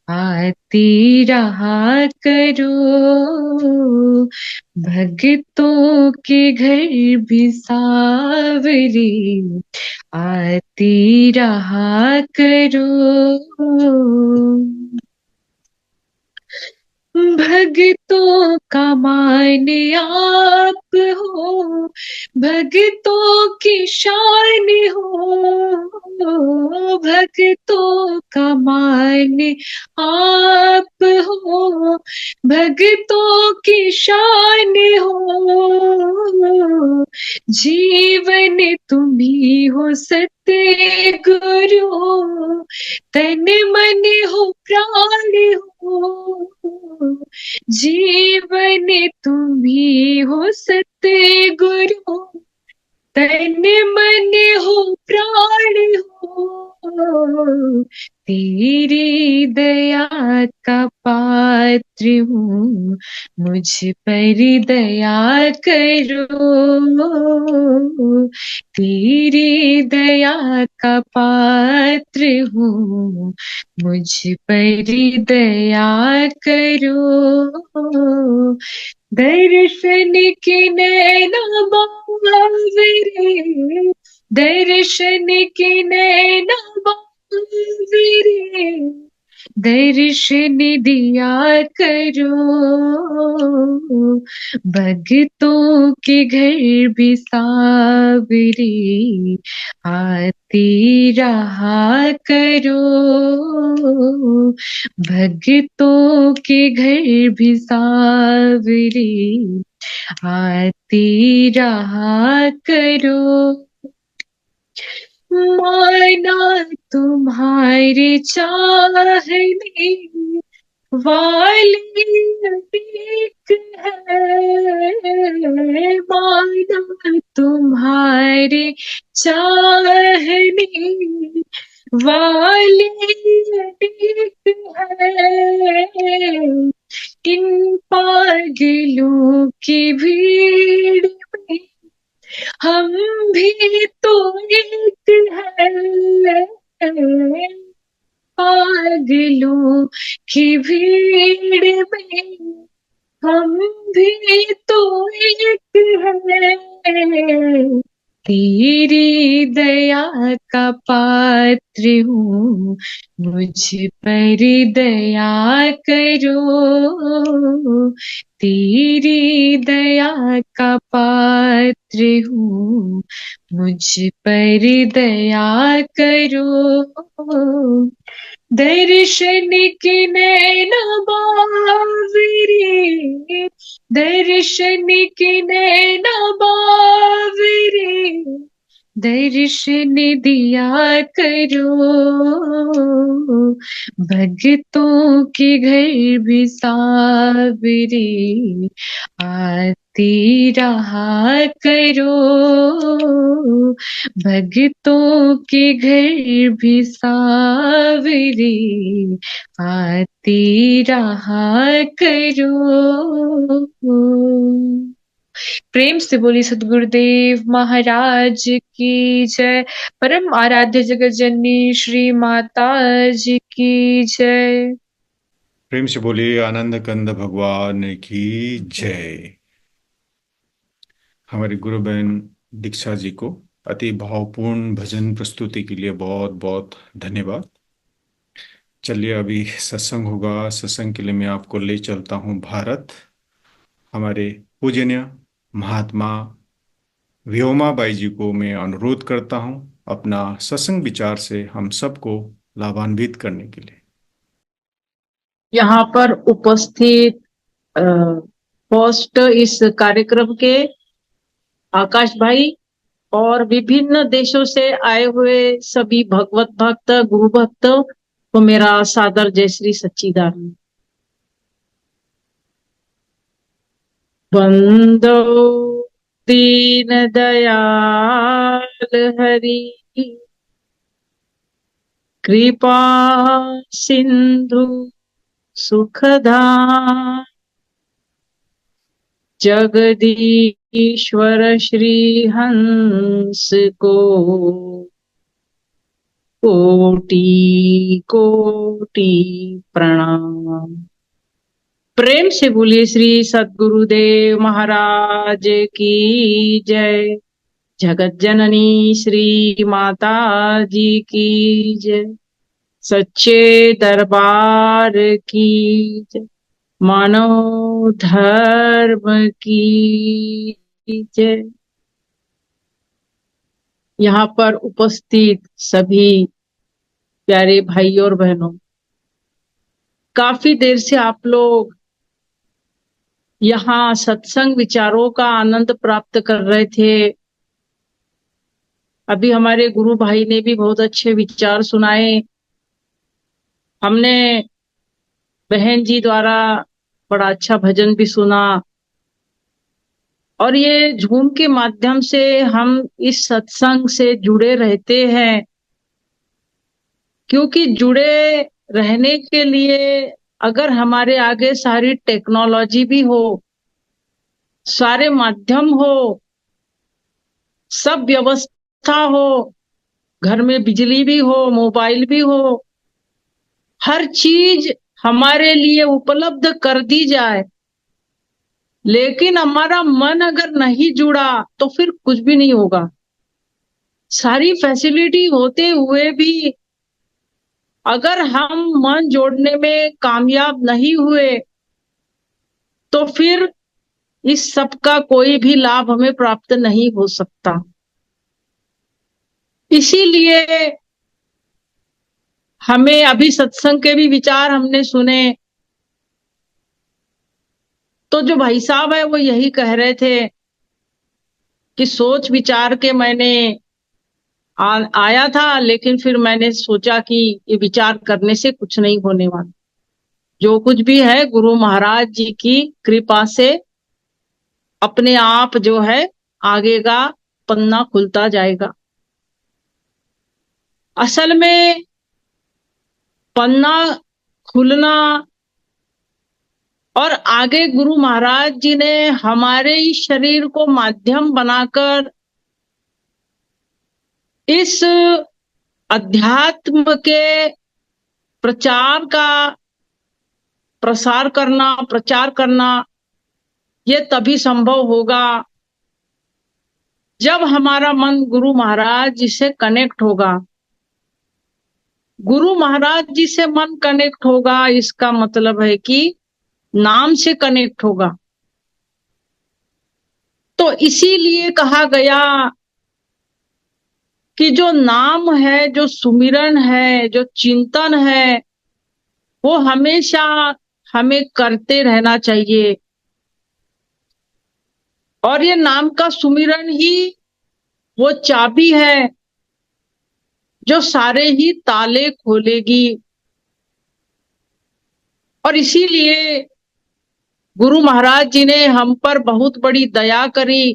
D: आते रहा करो, भक्तों के घर भी सांवरे आते रहा करो। भक्तों का मान आप हो, भक्तों की शान हो, भक्तों का मान आप हो, भक्तों की शान हो। जीवन तुम्ही हो सत्य गुरु, तन मन हो प्राण हो। जीवन तुम्ही हो सत्य गुरु, तन मन हो प्राण हो। तेरी दया का पात्र हूँ, मुझ पर दया करो। तेरी दया का पात्र हूँ, मुझ पर दया करो। दर्शन के नैना बावरे, दर्शन के नैना बावरे, दर्शन दिया करो, भक्तों के घर भी सांवरे आते रहा करो, भक्तों के घर भी सांवरे आते रहा करो। माना तुम्हारे चाहने वाले अनेक है, माना तुम्हारे चाहने वाले अनेक है, इन पागलों की भीड़ में हम भी तो एक है, पागलों की भीड़ में हम भी तो एक है, तेरी दया का पात्र हूँ, मुझ पर दया करो, तेरी दया का पात्र हूँ, मुझ पर दया करो, दर्शन के नैना बावरे, दर्शन के नैना बावरे, दर्शन दिया करो, भक्तों के घर भी सावरे, आती रहा करो, भक्तों के घर भी सावरे, आती रहा करो। प्रेम से बोली सदगुरुदेव महाराज की जय। परम आराध्य जगत जननी श्री माता जी की जय।
A: प्रेम से बोलिए आनंद कंद भगवान की जय। हमारी गुरु बहन दीक्षा जी को अति भावपूर्ण भजन प्रस्तुति के लिए बहुत बहुत धन्यवाद। चलिए अभी सत्संग होगा। सत्संग के लिए मैं आपको ले चलता हूँ भारत। हमारे पूजनीय महात्मा व्योमा बाई जी को मैं अनुरोध करता हूँ अपना सत्संग विचार से हम सबको लाभान्वित करने के लिए।
E: यहाँ पर उपस्थित होस्ट इस कार्यक्रम के आकाश भाई और विभिन्न देशों से आए हुए सभी भगवत भक्त गुरु भक्त को मेरा सादर जय श्री सच्चिदानंद। बंदो दीन दयाल हरि कृपा सिंधु सुखधाम जगदीश्वर श्री हंस को कोटि कोटि प्रणाम। प्रेम से बोलिए श्री सद्गुरुदेव महाराज की जय। जगत जननी श्री माता जी की जय। सच्चे दरबार की जय। मानव धर्म की जय। यहाँ पर उपस्थित सभी प्यारे भाई और बहनों, काफी देर से आप लोग यहाँ सत्संग विचारों का आनंद प्राप्त कर रहे थे। अभी हमारे गुरु भाई ने भी बहुत अच्छे विचार सुनाए। हमने बहन जी द्वारा बड़ा अच्छा भजन भी सुना और ये झूम के माध्यम से हम इस सत्संग से जुड़े रहते हैं, क्योंकि जुड़े रहने के लिए अगर हमारे आगे सारी टेक्नोलॉजी भी हो, सारे माध्यम हो, सब व्यवस्था हो, घर में बिजली भी हो, मोबाइल भी हो, हर चीज हमारे लिए उपलब्ध कर दी जाए, लेकिन हमारा मन अगर नहीं जुड़ा तो फिर कुछ भी नहीं होगा। सारी फैसिलिटी होते हुए भी अगर हम मन जोड़ने में कामयाब नहीं हुए तो फिर इस सब का कोई भी लाभ हमें प्राप्त नहीं हो सकता। इसीलिए हमें अभी सत्संग के भी विचार हमने सुने तो जो भाई साहब है वो यही कह रहे थे कि सोच विचार के मैंने आया था, लेकिन फिर मैंने सोचा कि ये विचार करने से कुछ नहीं होने वाला। जो कुछ भी है गुरु महाराज जी की कृपा से अपने आप जो है आगे का पन्ना खुलता जाएगा। असल में पन्ना खुलना और आगे गुरु महाराज जी ने हमारे इस शरीर को माध्यम बनाकर इस अध्यात्म के प्रचार का प्रचार करना ये तभी संभव होगा जब हमारा मन गुरु महाराज जी से कनेक्ट होगा। गुरु महाराज जी से मन कनेक्ट होगा इसका मतलब है कि नाम से कनेक्ट होगा। तो इसीलिए कहा गया कि जो नाम है, जो सुमिरन है, जो चिंतन है, वो हमेशा हमें करते रहना चाहिए। और ये नाम का सुमिरन ही वो चाबी है जो सारे ही ताले खोलेगी। और इसीलिए गुरु महाराज जी ने हम पर बहुत बड़ी दया करी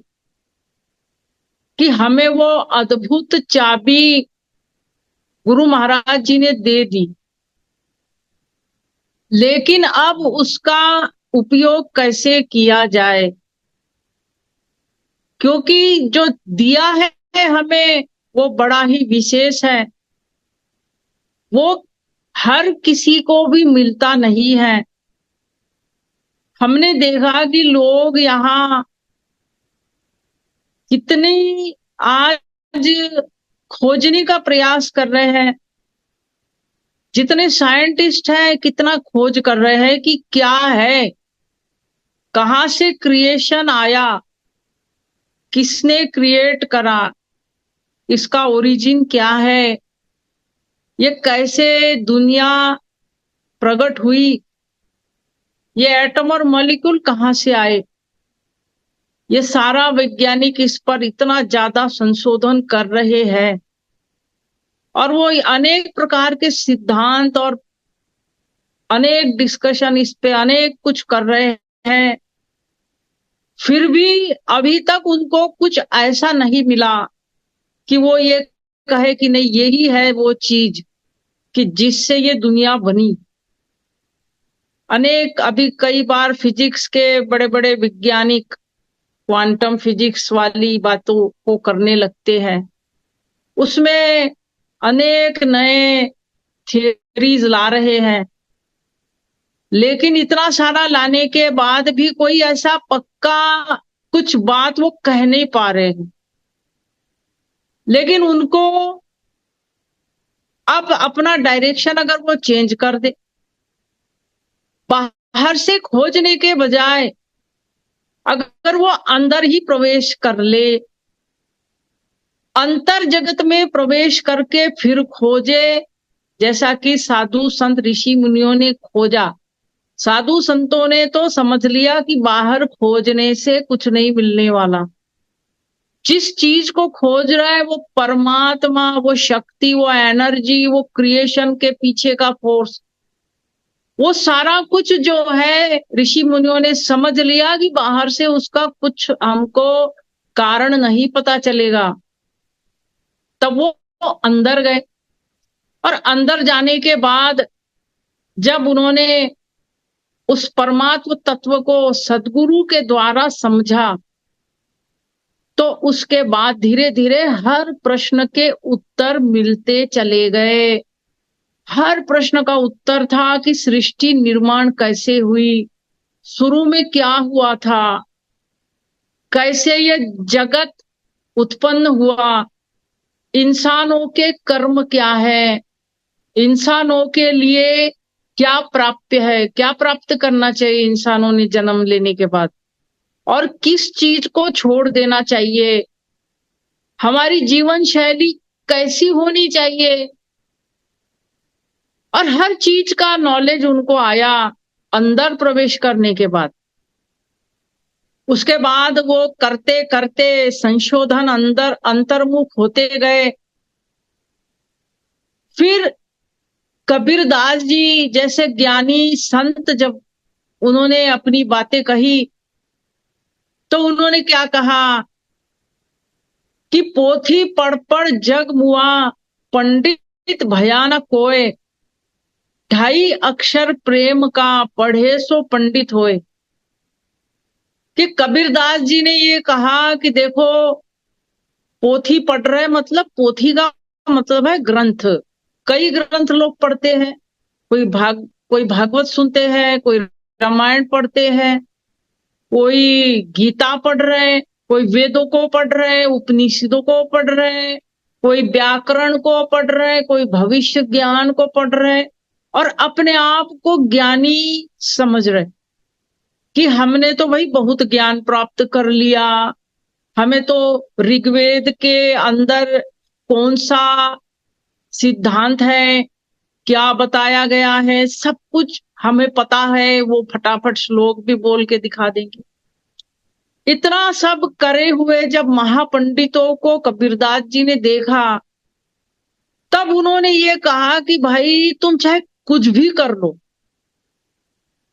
E: कि हमें वो अद्भुत चाबी गुरु महाराज जी ने दे दी। लेकिन अब उसका उपयोग कैसे किया जाए, क्योंकि जो दिया है हमें वो बड़ा ही विशेष है, वो हर किसी को भी मिलता नहीं है। हमने देखा कि लोग यहाँ कितनी आज खोजने का प्रयास कर रहे हैं, जितने साइंटिस्ट हैं कितना खोज कर रहे हैं कि क्या है, कहाँ से क्रिएशन आया, किसने क्रिएट करा, इसका ओरिजिन क्या है, ये कैसे दुनिया प्रकट हुई, ये एटम और मॉलिक्यूल कहाँ से आए। ये सारा वैज्ञानिक इस पर इतना ज्यादा संशोधन कर रहे हैं और वो अनेक प्रकार के सिद्धांत और अनेक डिस्कशन इस पे अनेक कुछ कर रहे हैं। फिर भी अभी तक उनको कुछ ऐसा नहीं मिला कि वो ये कहे कि नहीं यही है वो चीज कि जिससे ये दुनिया बनी। अनेक अभी कई बार फिजिक्स के बड़े बड़े वैज्ञानिक क्वांटम फिजिक्स वाली बातों को करने लगते हैं, उसमें अनेक नए थियरीज ला रहे हैं। लेकिन इतना सारा लाने के बाद भी कोई ऐसा पक्का कुछ बात वो कह नहीं पा रहे हैं। लेकिन उनको अब अपना डायरेक्शन अगर वो चेंज कर दे, बाहर से खोजने के बजाय अगर वो अंदर ही प्रवेश कर ले, अंतर जगत में प्रवेश करके फिर खोजे, जैसा कि साधु संत ऋषि मुनियों ने खोजा। साधु संतों ने तो समझ लिया कि बाहर खोजने से कुछ नहीं मिलने वाला। जिस चीज को खोज रहा है वो परमात्मा, वो शक्ति, वो एनर्जी, वो क्रिएशन के पीछे का फोर्स, वो सारा कुछ जो है ऋषि मुनियों ने समझ लिया कि बाहर से उसका कुछ हमको कारण नहीं पता चलेगा। तब वो अंदर गए और अंदर जाने के बाद जब उन्होंने उस परमात्म तत्व को सदगुरु के द्वारा समझा, तो उसके बाद धीरे धीरे हर प्रश्न के उत्तर मिलते चले गए। हर प्रश्न का उत्तर था कि सृष्टि निर्माण कैसे हुई, शुरू में क्या हुआ था, कैसे ये जगत उत्पन्न हुआ, इंसानों के कर्म क्या है, इंसानों के लिए क्या प्राप्य है, क्या प्राप्त करना चाहिए इंसानों ने जन्म लेने के बाद, और किस चीज को छोड़ देना चाहिए, हमारी जीवन शैली कैसी होनी चाहिए। और हर चीज का नॉलेज उनको आया अंदर प्रवेश करने के बाद। उसके बाद वो करते करते संशोधन अंदर अंतर्मुख होते गए। फिर कबीरदास जी जैसे ज्ञानी संत जब उन्होंने अपनी बातें कही, तो उन्होंने क्या कहा कि पोथी पढ़ पढ़ जग मुआ, पंडित भयानक कोय। ढाई अक्षर प्रेम का पढ़े सो पंडित होए। कि कबीरदास जी ने ये कहा कि देखो, पोथी पढ़ रहे, मतलब पोथी का मतलब है ग्रंथ। कई ग्रंथ लोग पढ़ते हैं, कोई भागवत सुनते हैं, कोई रामायण पढ़ते हैं, कोई गीता पढ़ रहे हैं, कोई वेदों को पढ़ रहे हैं, उपनिषदों को पढ़ रहे हैं, कोई व्याकरण को पढ़ रहे हैं, कोई भविष्य ज्ञान को पढ़ रहे हैं, और अपने आप को ज्ञानी समझ रहे कि हमने तो भाई बहुत ज्ञान प्राप्त कर लिया, हमें तो ऋग्वेद के अंदर कौन सा सिद्धांत है, क्या बताया गया है, सब कुछ हमें पता है, वो फटाफट श्लोक भी बोल के दिखा देंगे। इतना सब करे हुए जब महापंडितों को कबीरदास जी ने देखा, तब उन्होंने ये कहा कि भाई तुम चाहे कुछ भी कर लो,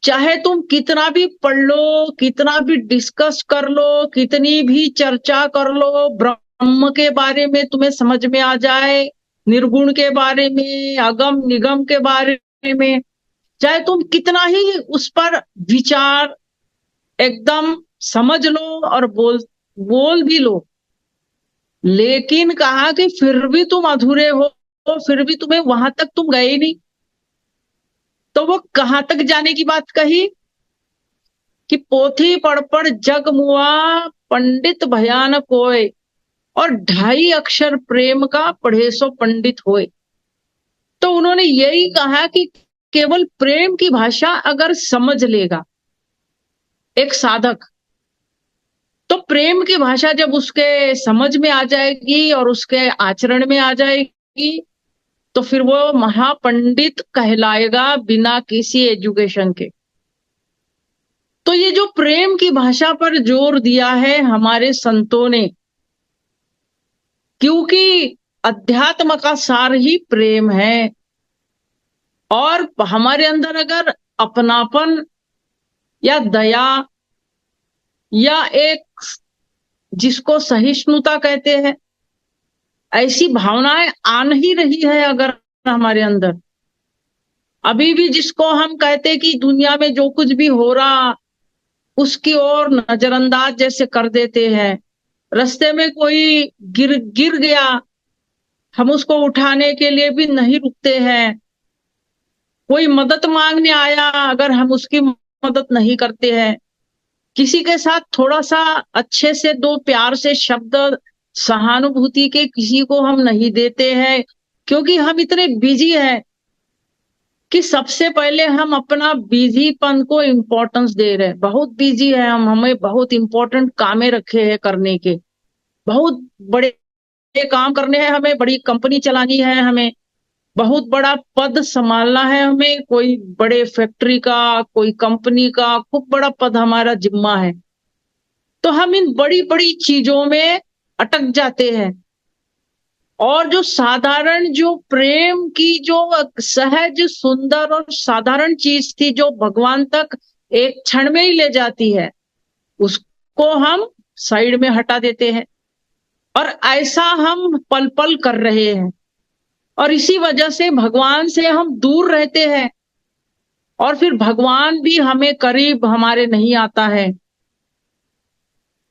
E: चाहे तुम कितना भी पढ़ लो, कितना भी डिस्कस कर लो, कितनी भी चर्चा कर लो, ब्रह्म के बारे में तुम्हें समझ में आ जाए, निर्गुण के बारे में, अगम निगम के बारे में, चाहे तुम कितना ही उस पर विचार एकदम समझ लो और बोल भी लो, लेकिन कहा कि फिर भी तुम अधूरे हो, फिर भी तुम्हें वहां तक तुम गए ही नहीं। तो वो कहां तक जाने की बात कही कि पोथी पढ़ पढ़ जग मुआ, पंडित भयानक होए, और ढाई अक्षर प्रेम का पढ़े सो पंडित होए। तो उन्होंने यही कहा कि केवल प्रेम की भाषा अगर समझ लेगा एक साधक, तो प्रेम की भाषा जब उसके समझ में आ जाएगी और उसके आचरण में आ जाएगी, तो फिर वो महापंडित कहलाएगा बिना किसी एजुकेशन के। तो ये जो प्रेम की भाषा पर जोर दिया है हमारे संतों ने, क्योंकि अध्यात्म का सार ही प्रेम है, और हमारे अंदर अगर अपनापन या दया या एक जिसको सहिष्णुता कहते हैं, ऐसी भावनाएं आ नहीं रही है अगर हमारे अंदर, अभी भी जिसको हम कहते कि दुनिया में जो कुछ भी हो रहा उसकी ओर नजरअंदाज जैसे कर देते हैं, रास्ते में कोई गिर गया, हम उसको उठाने के लिए भी नहीं रुकते हैं, कोई मदद मांगने आया अगर हम उसकी मदद नहीं करते हैं, किसी के साथ थोड़ा सा अच्छे से दो प्यार से शब्द सहानुभूति के किसी को हम नहीं देते हैं, क्योंकि हम इतने बिजी हैं कि सबसे पहले हम अपना बिजीपन को इम्पोर्टेंस दे रहे हैं। बहुत बिजी है हम, हमें बहुत इंपॉर्टेंट कामें रखे हैं करने के, बहुत बड़े काम करने हैं हमें, बड़ी कंपनी चलानी है हमें, बहुत बड़ा पद संभालना है हमें, कोई बड़े फैक्ट्री का, कोई कंपनी का खूब बड़ा पद हमारा जिम्मा है। तो हम इन बड़ी बड़ी चीजों में अटक जाते हैं, और जो साधारण, जो प्रेम की जो सहज सुंदर और साधारण चीज थी, जो भगवान तक एक क्षण में ही ले जाती है, उसको हम साइड में हटा देते हैं, और ऐसा हम पल पल कर रहे हैं, और इसी वजह से भगवान से हम दूर रहते हैं, और फिर भगवान भी हमें करीब हमारे नहीं आता है।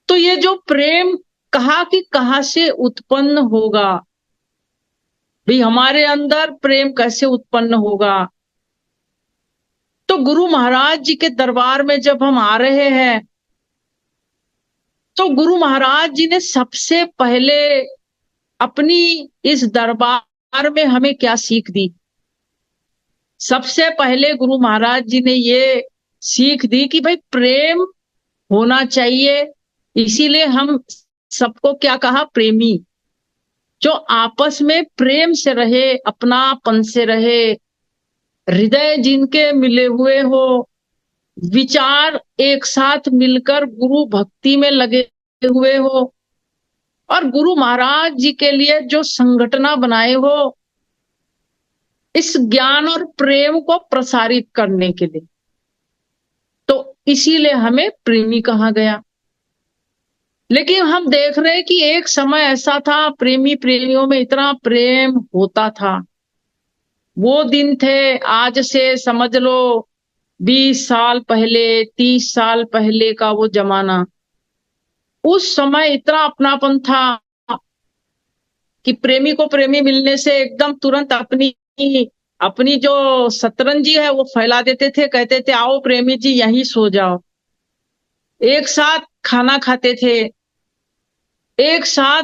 E: तो ये जो प्रेम कहा कि कहां से उत्पन्न होगा, भी हमारे अंदर प्रेम कैसे उत्पन्न होगा। तो गुरु महाराज जी के दरबार में जब हम आ रहे हैं, तो गुरु महाराज जी ने सबसे पहले अपनी इस दरबार में हमें क्या सीख दी। सबसे पहले गुरु महाराज जी ने ये सीख दी कि भाई प्रेम होना चाहिए, इसीलिए हम सबको क्या कहा, प्रेमी, जो आपस में प्रेम से रहे, अपनापन से रहे, हृदय जिनके मिले हुए हो, विचार एक साथ मिलकर गुरु भक्ति में लगे हुए हो, और गुरु महाराज जी के लिए जो संगठना बनाए हो इस ज्ञान और प्रेम को प्रसारित करने के लिए। तो इसीलिए हमें प्रेमी कहा गया। लेकिन हम देख रहे हैं कि एक समय ऐसा था, प्रेमियों में इतना प्रेम होता था, वो दिन थे, आज से समझ लो 20 साल पहले, 30 साल पहले का वो जमाना। उस समय इतना अपनापन था कि प्रेमी को प्रेमी मिलने से एकदम तुरंत अपनी अपनी जो सतरंजी है वो फैला देते थे, कहते थे आओ प्रेमी जी यहीं सो जाओ। एक साथ खाना खाते थे, एक साथ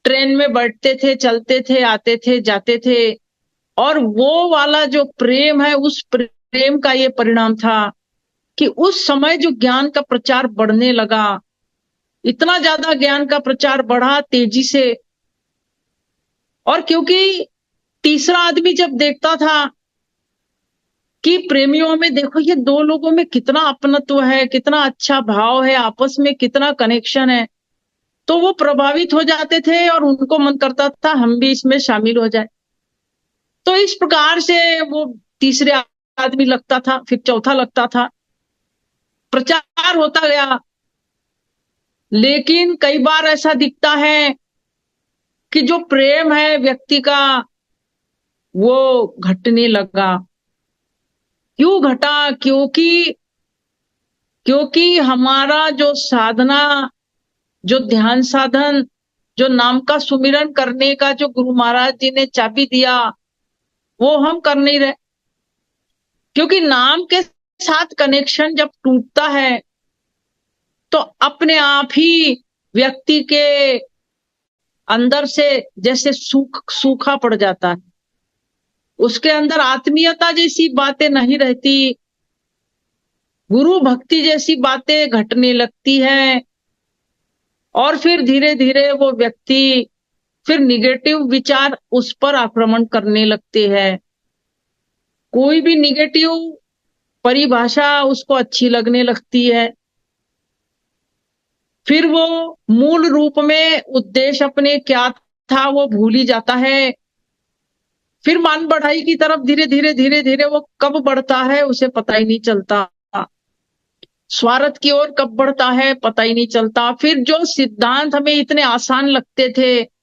E: ट्रेन में बैठते थे, चलते थे, आते थे, जाते थे। और वो वाला जो प्रेम है, उस प्रेम का ये परिणाम था कि उस समय जो ज्ञान का प्रचार बढ़ने लगा, इतना ज्यादा ज्ञान का प्रचार बढ़ा तेजी से। और क्योंकि तीसरा आदमी जब देखता था कि प्रेमियों में देखो ये दो लोगों में कितना अपनत्व है, कितना अच्छा भाव है, आपस में कितना कनेक्शन है, तो वो प्रभावित हो जाते थे और उनको मन करता था हम भी इसमें शामिल हो जाए। तो इस प्रकार से वो तीसरे आदमी लगता था, फिर चौथा लगता था, प्रचार होता गया। लेकिन कई बार ऐसा दिखता है कि जो प्रेम है व्यक्ति का वो घटने लगा। क्यों घटा? क्योंकि हमारा जो साधना, जो ध्यान साधन, जो नाम का सुमिरन करने का जो गुरु महाराज जी ने चाबी दिया, वो हम कर नहीं रहे। क्योंकि नाम के साथ कनेक्शन जब टूटता है तो अपने आप ही व्यक्ति के अंदर से जैसे सूखा पड़ जाता है, उसके अंदर आत्मीयता जैसी बातें नहीं रहती, गुरु भक्ति जैसी बातें घटने लगती है। और फिर धीरे धीरे वो व्यक्ति फिर निगेटिव विचार उस पर आक्रमण करने लगते हैं। कोई भी निगेटिव परिभाषा उसको अच्छी लगने लगती है। फिर वो मूल रूप में उद्देश्य अपने क्या था वो भूल ही जाता है। फिर मान बढ़ाई की तरफ धीरे धीरे वो कब बढ़ता है उसे पता ही नहीं चलता। स्वार्थ की ओर कब बढ़ता है पता ही नहीं चलता। फिर जो सिद्धांत हमें इतने आसान लगते थे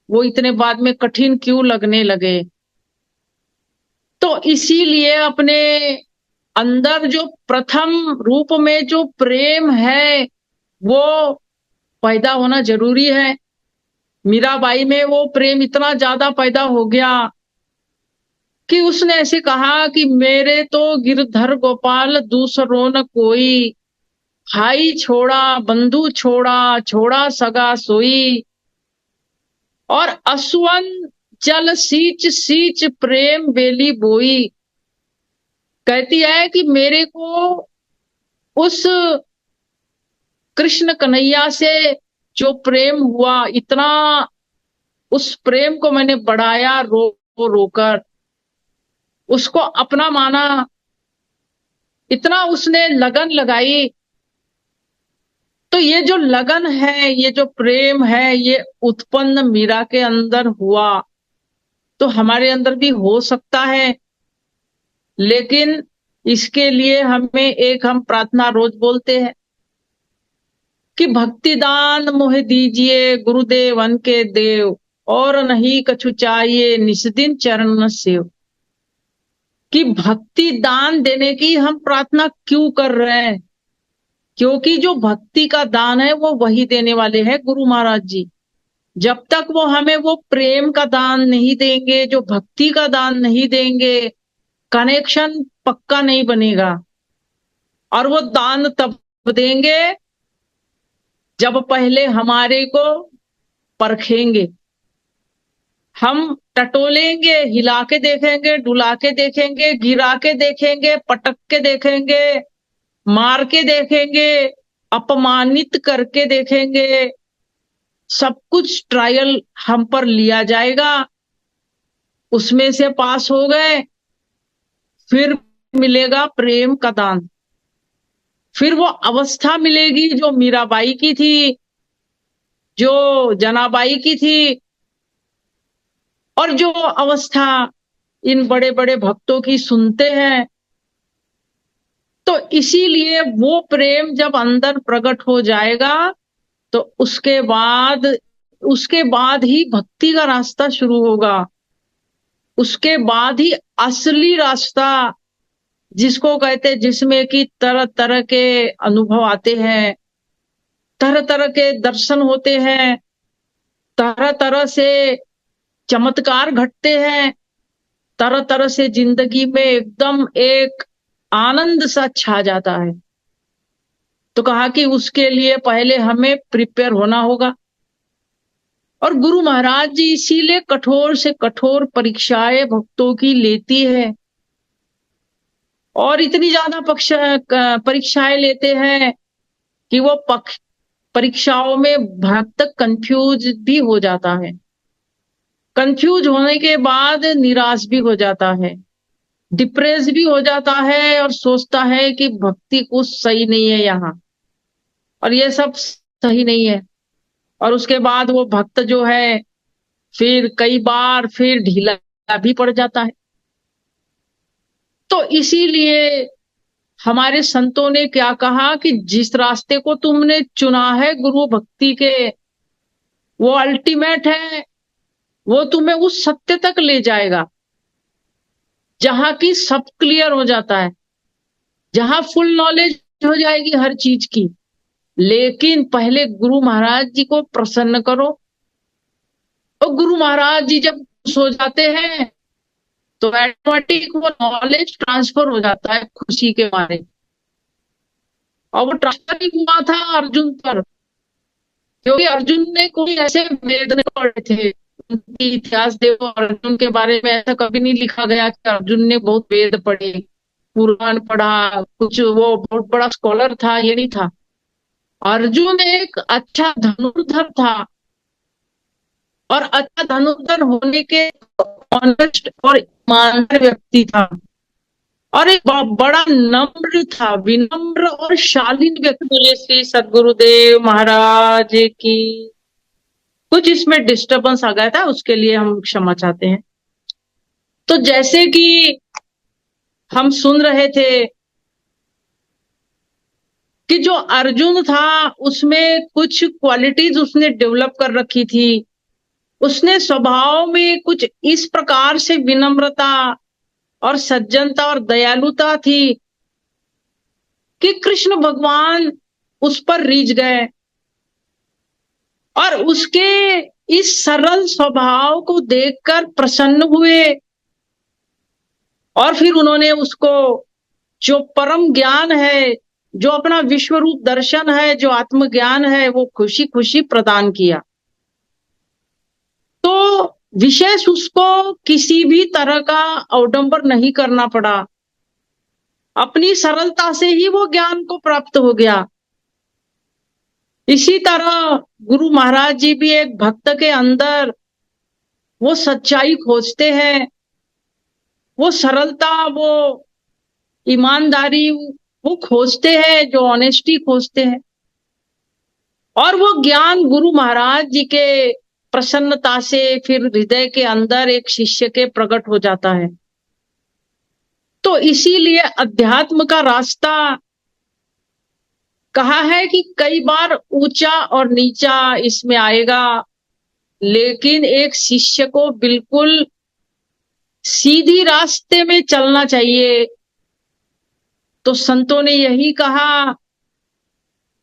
E: वो इतने बाद में कठिन क्यों लगने लगे। तो इसीलिए अपने अंदर जो प्रथम रूप में जो प्रेम है वो पैदा होना जरूरी है। मीराबाई में वो प्रेम इतना ज्यादा पैदा हो गया कि उसने ऐसे कहा कि मेरे तो गिरधर गोपाल दूसरों न कोई, भाई छोड़ा बंधु छोड़ा, छोड़ा सगा सोई, और असुवन जल सींच सींच प्रेम बेली बोई। कहती है कि मेरे को उस कृष्ण कन्हैया से जो प्रेम हुआ, इतना उस प्रेम को मैंने बढ़ाया रो रोकर, उसको अपना माना, इतना उसने लगन लगाई। तो ये जो लगन है, ये जो प्रेम है, ये उत्पन्न मीरा के अंदर हुआ, तो हमारे अंदर भी हो सकता है। लेकिन इसके लिए हमें एक हम प्रार्थना रोज बोलते हैं कि भक्ति दान मोह दीजिए गुरुदेवन के देव, और नहीं कछु चाहिए निस्दिन चरण सेव। कि भक्ति दान देने की हम प्रार्थना क्यों कर रहे हैं? क्योंकि जो भक्ति का दान है वो वही देने वाले हैं गुरु महाराज जी। जब तक वो हमें वो प्रेम का दान नहीं देंगे, जो भक्ति का दान नहीं देंगे, कनेक्शन पक्का नहीं बनेगा। और वो दान तब देंगे जब पहले हमारे को परखेंगे, हम टटोलेंगे, हिला के देखेंगे, डुला के देखेंगे, गिरा के देखेंगे, पटक के देखेंगे, मार के देखेंगे, अपमानित करके देखेंगे, सब कुछ ट्रायल हम पर लिया जाएगा। उसमें से पास हो गए, फिर मिलेगा प्रेम का दान। फिर वो अवस्था मिलेगी जो मीराबाई की थी, जो जनाबाई की थी, और जो अवस्था इन बड़े बड़े भक्तों की सुनते हैं। तो इसीलिए वो प्रेम जब अंदर प्रकट हो जाएगा तो उसके बाद ही भक्ति का रास्ता शुरू होगा। उसके बाद ही असली रास्ता, जिसको कहते हैं, जिसमें कि तरह तरह के अनुभव आते हैं, तरह तरह के दर्शन होते हैं, तरह तरह से चमत्कार घटते हैं, तरह तरह से जिंदगी में एकदम एक आनंद सा छा जाता है। तो कहा कि उसके लिए पहले हमें प्रिपेयर होना होगा। और गुरु महाराज जी इसीलिए कठोर से कठोर परीक्षाएं भक्तों की लेती है, और इतनी ज्यादा परीक्षाएं लेते हैं कि वो परीक्षाओं में भक्त कंफ्यूज भी हो जाता है। कंफ्यूज होने के बाद निराश भी हो जाता है, डिप्रेस भी हो जाता है, और सोचता है कि भक्ति कुछ सही नहीं है यहाँ, और ये सब सही नहीं है। और उसके बाद वो भक्त जो है फिर कई बार फिर ढीला भी पड़ जाता है। तो इसीलिए हमारे संतों ने क्या कहा कि जिस रास्ते को तुमने चुना है गुरु भक्ति के, वो अल्टीमेट है, वो तुम्हें उस सत्य तक ले जाएगा जहां की सब क्लियर हो जाता है, जहां फुल नॉलेज हो जाएगी हर चीज की। लेकिन पहले गुरु महाराज जी को प्रसन्न करो, और गुरु महाराज जी जब खुश हो जाते हैं तो ऑटोमेटिक वो नॉलेज ट्रांसफर हो जाता है खुशी के मारे। और वो ट्रांसफर ही हुआ था अर्जुन पर, क्योंकि अर्जुन ने कोई ऐसे वेद नहीं पढ़े थे। उनकी इतिहास देखो, अर्जुन के बारे में ऐसा कभी नहीं लिखा गया कि अर्जुन ने बहुत वेद पढ़े, पुराण पढ़ा, कुछ वो बहुत बड़ा स्कॉलर था, ये नहीं था। अर्जुन एक अच्छा धनुर्धर था, और अच्छा धनुर्धर होने के ऑनेस्ट और ईमानदार व्यक्ति था, और एक बड़ा नम्र था, विनम्र और शालीन व्यक्ति। बोले श्री सद्गुरुदेव महाराज की। कुछ इसमें डिस्टरबेंस आ गया था, उसके लिए हम क्षमा चाहते हैं। तो जैसे कि हम सुन रहे थे कि जो अर्जुन था उसमें कुछ क्वालिटीज उसने डेवलप कर रखी थी। उसने स्वभाव में कुछ इस प्रकार से विनम्रता और सज्जनता और दयालुता थी कि कृष्ण भगवान उस पर रीझ गए, और उसके इस सरल स्वभाव को देखकर प्रसन्न हुए। और फिर उन्होंने उसको जो परम ज्ञान है, जो अपना विश्व रूप दर्शन है, जो आत्मज्ञान है, वो खुशी खुशी प्रदान किया। तो विशेष उसको किसी भी तरह का अवडंबर नहीं करना पड़ा, अपनी सरलता से ही वो ज्ञान को प्राप्त हो गया। इसी तरह गुरु महाराज जी भी एक भक्त के अंदर वो सच्चाई खोजते हैं, वो सरलता, वो ईमानदारी वो खोजते हैं, जो ऑनेस्टी खोजते हैं। और वो ज्ञान गुरु महाराज जी के प्रसन्नता से फिर हृदय के अंदर एक शिष्य के प्रकट हो जाता है। तो इसीलिए अध्यात्म का रास्ता कहा है कि कई बार ऊंचा और नीचा इसमें आएगा, लेकिन एक शिष्य को बिल्कुल सीधी रास्ते में चलना चाहिए। तो संतों ने यही कहा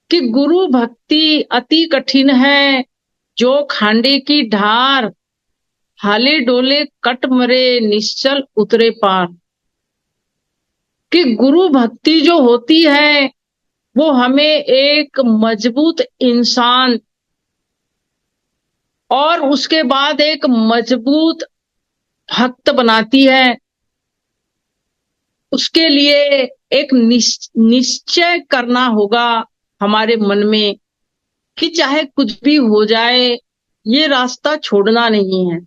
E: कि गुरु भक्ति अति कठिन है, जो खांडे की ढार, हाले डोले कट मरे निश्चल उतरे पार। कि गुरु भक्ति जो होती है वो हमें एक मजबूत इंसान और उसके बाद एक मजबूत भक्त बनाती है। उसके लिए एक निश्चय करना होगा हमारे मन में कि चाहे कुछ भी हो जाए, ये रास्ता छोड़ना नहीं है।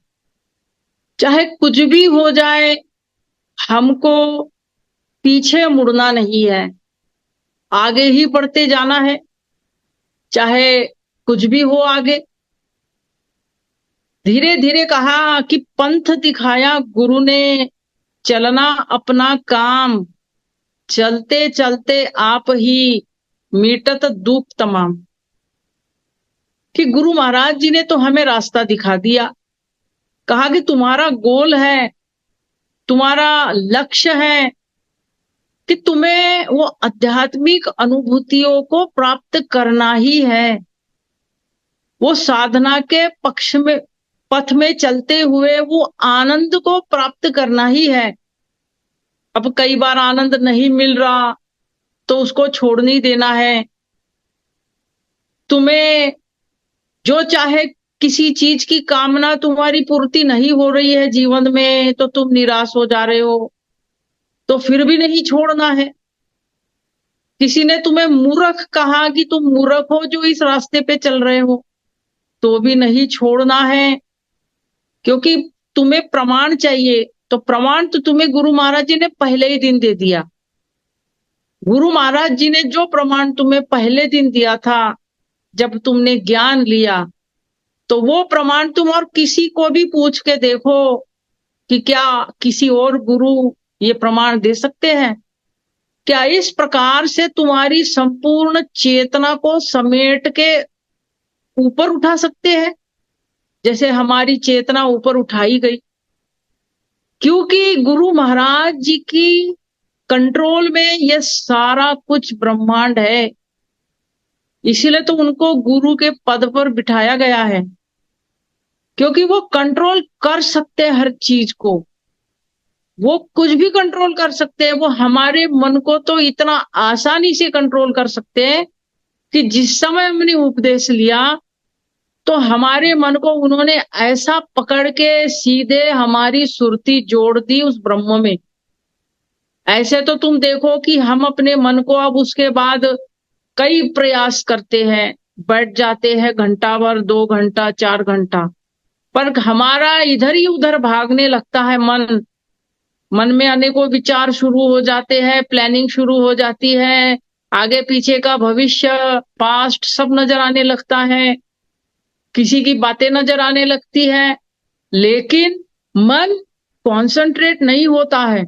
E: चाहे कुछ भी हो जाए, हमको पीछे मुड़ना नहीं है, आगे ही बढ़ते जाना है, चाहे कुछ भी हो आगे। धीरे धीरे कहा कि पंथ दिखाया गुरु ने, चलना अपना काम, चलते चलते आप ही मिटत दुख तमाम। कि गुरु महाराज जी ने तो हमें रास्ता दिखा दिया, कहा कि तुम्हारा गोल है तुम्हारा लक्ष्य है कि तुम्हें वो आध्यात्मिक अनुभूतियों को प्राप्त करना ही है, वो साधना के पक्ष में पथ में चलते हुए वो आनंद को प्राप्त करना ही है। अब कई बार आनंद नहीं मिल रहा तो उसको छोड़ नहीं देना है। तुम्हें जो चाहे किसी चीज की कामना तुम्हारी पूर्ति नहीं हो रही है जीवन में, तो तुम निराश हो जा रहे हो, तो फिर भी नहीं छोड़ना है। किसी ने तुम्हें मूर्ख कहा कि तुम मूर्ख हो जो इस रास्ते पे चल रहे हो, तो भी नहीं छोड़ना है, क्योंकि तुम्हें प्रमाण चाहिए। तो प्रमाण तो तुम्हें गुरु महाराज जी ने पहले ही दिन दे दिया। गुरु महाराज जी ने जो प्रमाण तुम्हें पहले दिन दिया था जब तुमने ज्ञान लिया, तो वो प्रमाण तुम और किसी को भी पूछ के देखो कि क्या किसी और गुरु ये प्रमाण दे सकते हैं? क्या इस प्रकार से तुम्हारी संपूर्ण चेतना को समेट के ऊपर उठा सकते हैं जैसे हमारी चेतना ऊपर उठाई गई? क्योंकि गुरु महाराज जी की कंट्रोल में ये सारा कुछ ब्रह्मांड है, इसीलिए तो उनको गुरु के पद पर बिठाया गया है, क्योंकि वो कंट्रोल कर सकते हैं हर चीज को, वो कुछ भी कंट्रोल कर सकते हैं। वो हमारे मन को तो इतना आसानी से कंट्रोल कर सकते हैं कि जिस समय हमने उपदेश लिया तो हमारे मन को उन्होंने ऐसा पकड़ के सीधे हमारी सुरती जोड़ दी उस ब्रह्म में। ऐसे तो तुम देखो कि हम अपने मन को अब उसके बाद कई प्रयास करते हैं, बैठ जाते हैं घंटा भर, 2 घंटा, 4 घंटा, पर हमारा इधर ही उधर भागने लगता है। मन में अनेकों विचार शुरू हो जाते हैं, प्लानिंग शुरू हो जाती है, आगे पीछे का भविष्य, पास्ट सब नजर आने लगता है, किसी की बातें नजर आने लगती है, लेकिन मन कॉन्सेंट्रेट नहीं होता है,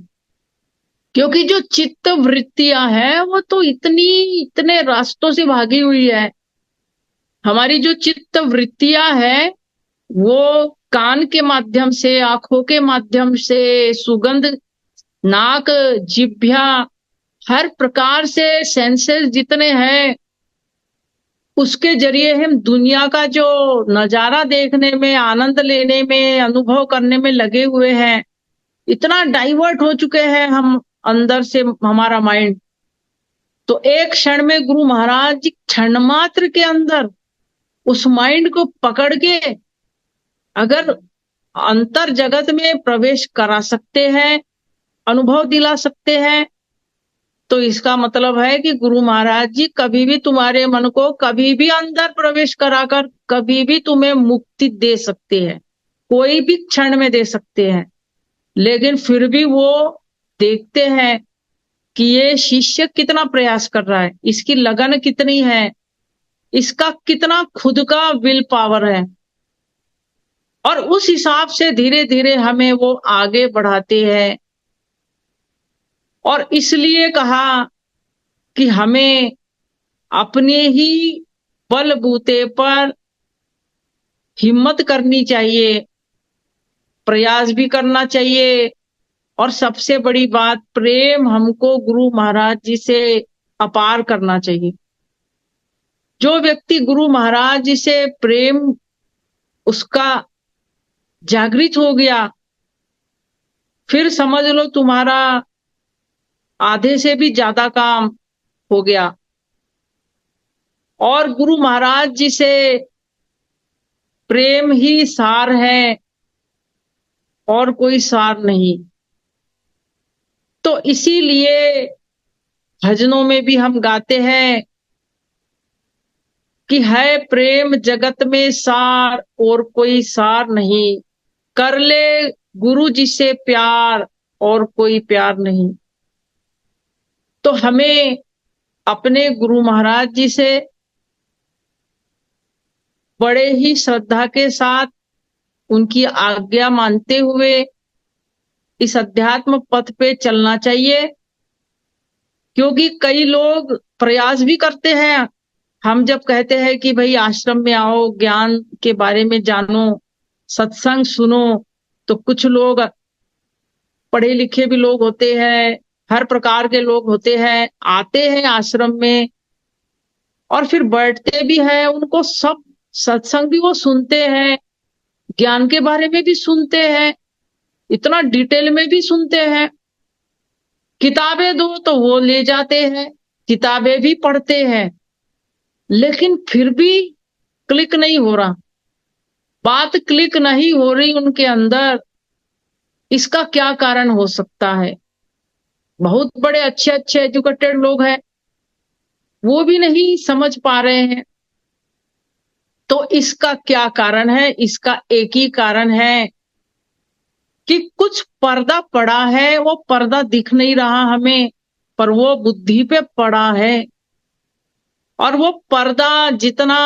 E: क्योंकि जो चित्त वृत्तियां हैं वो तो इतने रास्तों से भागी हुई है। हमारी जो चित्त वृत्तियां है वो कान के माध्यम से, आंखों के माध्यम से, सुगंध, नाक, जिह्वा, हर प्रकार से सेंसेस जितने हैं उसके जरिए हम दुनिया का जो नजारा देखने में, आनंद लेने में, अनुभव करने में लगे हुए हैं। इतना डाइवर्ट हो चुके हैं हम अंदर से, हमारा माइंड। तो एक क्षण में गुरु महाराज जी क्षण मात्र के अंदर उस माइंड को पकड़ के अगर अंतर जगत में प्रवेश करा सकते हैं, अनुभव दिला सकते हैं, तो इसका मतलब है कि गुरु महाराज जी कभी भी तुम्हारे मन को कभी भी अंदर प्रवेश कराकर कभी भी तुम्हें मुक्ति दे सकते हैं, कोई भी क्षण में दे सकते हैं। लेकिन फिर भी वो देखते हैं कि ये शिष्य कितना प्रयास कर रहा है, इसकी लगन कितनी है, इसका कितना खुद का विल पावर है, और उस हिसाब से धीरे धीरे हमें वो आगे बढ़ाते हैं। और इसलिए कहा कि हमें अपने ही बलबूते पर हिम्मत करनी चाहिए, प्रयास भी करना चाहिए, और सबसे बड़ी बात प्रेम हमको गुरु महाराज जी से अपार करना चाहिए। जो व्यक्ति गुरु महाराज जी से प्रेम उसका जागृत हो गया, फिर समझ लो तुम्हारा आधे से भी ज्यादा काम हो गया। और गुरु महाराज जी से प्रेम ही सार है और कोई सार नहीं। तो इसीलिए भजनों में भी हम गाते हैं कि है प्रेम जगत में सार और कोई सार नहीं, कर ले गुरु जी से प्यार और कोई प्यार नहीं। तो हमें अपने गुरु महाराज जी से बड़े ही श्रद्धा के साथ उनकी आज्ञा मानते हुए इस अध्यात्म पथ पे चलना चाहिए, क्योंकि कई लोग प्रयास भी करते हैं। हम जब कहते हैं कि भाई आश्रम में आओ, ज्ञान के बारे में जानो, सत्संग सुनो, तो कुछ लोग पढ़े लिखे भी लोग होते हैं, हर प्रकार के लोग होते हैं, आते हैं आश्रम में और फिर बैठते भी हैं। उनको सब सत्संग भी वो सुनते हैं, ज्ञान के बारे में भी सुनते हैं, इतना डिटेल में भी सुनते हैं। किताबें दो तो वो ले जाते हैं, किताबें भी पढ़ते हैं, लेकिन फिर भी क्लिक नहीं हो रहा, बात क्लिक नहीं हो रही उनके अंदर। इसका क्या कारण हो सकता है? बहुत बड़े अच्छे अच्छे एजुकेटेड लोग हैं, वो भी नहीं समझ पा रहे हैं। तो इसका क्या कारण है? इसका एक ही कारण है कि कुछ पर्दा पड़ा है, वो पर्दा दिख नहीं रहा हमें, पर वो बुद्धि पे पड़ा है। और वो पर्दा जितना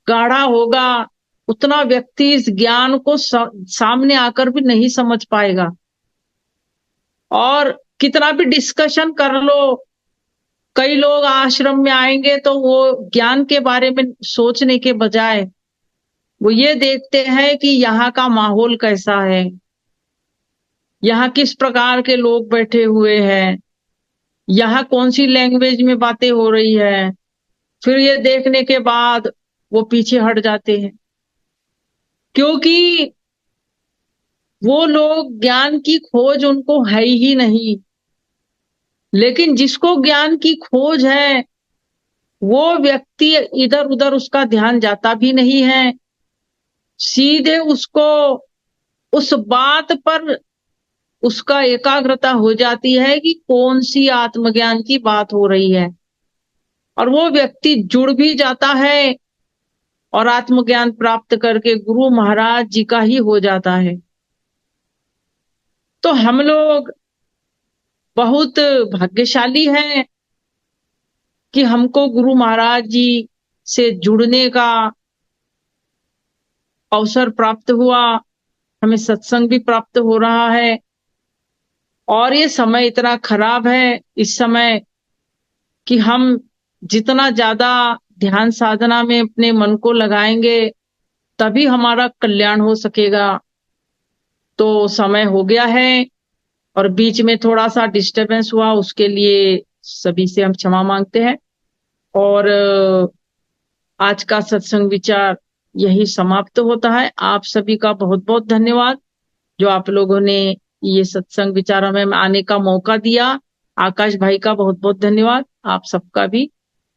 E: गाढ़ा होगा, उतना व्यक्ति इस ज्ञान को सामने आकर भी नहीं समझ पाएगा। और कितना भी डिस्कशन कर लो, कई लोग आश्रम में आएंगे तो वो ज्ञान के बारे में सोचने के बजाय वो ये देखते हैं कि यहाँ का माहौल कैसा है, यहाँ किस प्रकार के लोग बैठे हुए हैं, यहाँ कौन सी लैंग्वेज में बातें हो रही है। फिर ये देखने के बाद वो पीछे हट जाते हैं, क्योंकि वो लोग ज्ञान की खोज उनको है ही नहीं। लेकिन जिसको ज्ञान की खोज है, वो व्यक्ति इधर उधर उसका ध्यान जाता भी नहीं है, सीधे उसको उस बात पर उसका एकाग्रता हो जाती है कि कौन सी आत्मज्ञान की बात हो रही है, और वो व्यक्ति जुड़ भी जाता है और आत्मज्ञान प्राप्त करके गुरु महाराज जी का ही हो जाता है। तो हम लोग बहुत भाग्यशाली हैं कि हमको गुरु महाराज जी से जुड़ने का अवसर प्राप्त हुआ, हमें सत्संग भी प्राप्त हो रहा है। और ये समय इतना खराब है इस समय कि हम जितना ज्यादा ध्यान साधना में अपने मन को लगाएंगे तभी हमारा कल्याण हो सकेगा। तो समय हो गया है और बीच में थोड़ा सा डिस्टरबेंस हुआ, उसके लिए सभी से हम क्षमा मांगते हैं। और आज का सत्संग विचार यही समाप्त होता है। आप सभी का बहुत बहुत धन्यवाद जो आप लोगों ने ये सत्संग विचार हमें आने का मौका दिया। आकाश भाई का बहुत बहुत धन्यवाद। आप सबका भी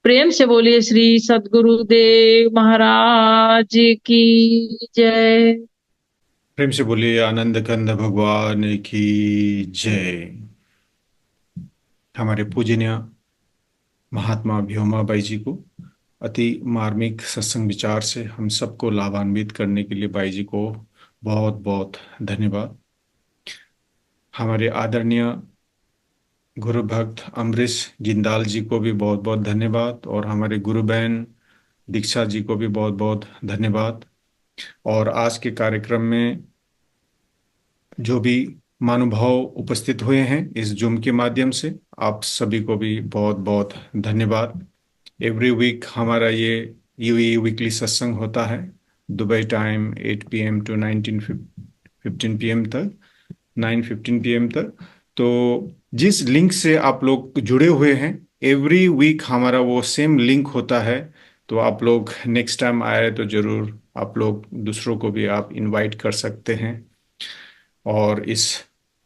E: प्रेम से बोलिए श्री सद्गुरुदेव महाराज की जय।
A: प्रेम से बोलिए आनंद कंद भगवान की जय। हमारे पूजनीय महात्मा भीमा बाई जी को अति मार्मिक सत्संग विचार से हम सबको लाभान्वित करने के लिए बाई जी को बहुत बहुत धन्यवाद। हमारे आदरणीय गुरु भक्त अमरीश जिंदाल जी को भी बहुत बहुत धन्यवाद, और हमारे गुरु बहन दीक्षा जी को भी बहुत बहुत धन्यवाद। और आज के कार्यक्रम में जो भी महानुभाव उपस्थित हुए हैं इस जूम के माध्यम से, आप सभी को भी बहुत बहुत धन्यवाद। एवरी वीक हमारा ये यूई वीकली सत्संग होता है Dubai time 8 PM to 19:15 PM तक, 9:15 PM तक। तो जिस लिंक से आप लोग जुड़े हुए हैं, एवरी वीक हमारा वो सेम लिंक होता है। तो आप लोग नेक्स्ट टाइम आए तो जरूर आप लोग दूसरों को भी आप इनवाइट कर सकते हैं और इस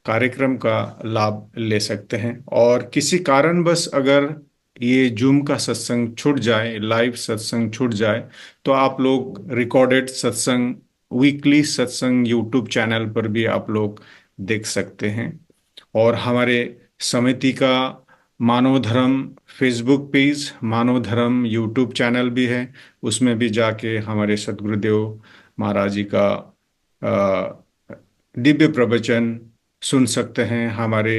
A: कार्यक्रम का लाभ ले सकते हैं। और किसी कारणवश अगर ये जूम का सत्संग छूट जाए, लाइव सत्संग छूट जाए, तो आप लोग रिकॉर्डेड सत्संग, वीकली सत्संग यूट्यूब चैनल पर भी आप लोग देख सकते हैं। और हमारे समिति का मानव धर्म फेसबुक पेज, मानव धर्म यूट्यूब चैनल भी है, उसमें भी जाके हमारे सद्गुरुदेव महाराज जी का दिव्य प्रवचन सुन सकते हैं। हमारे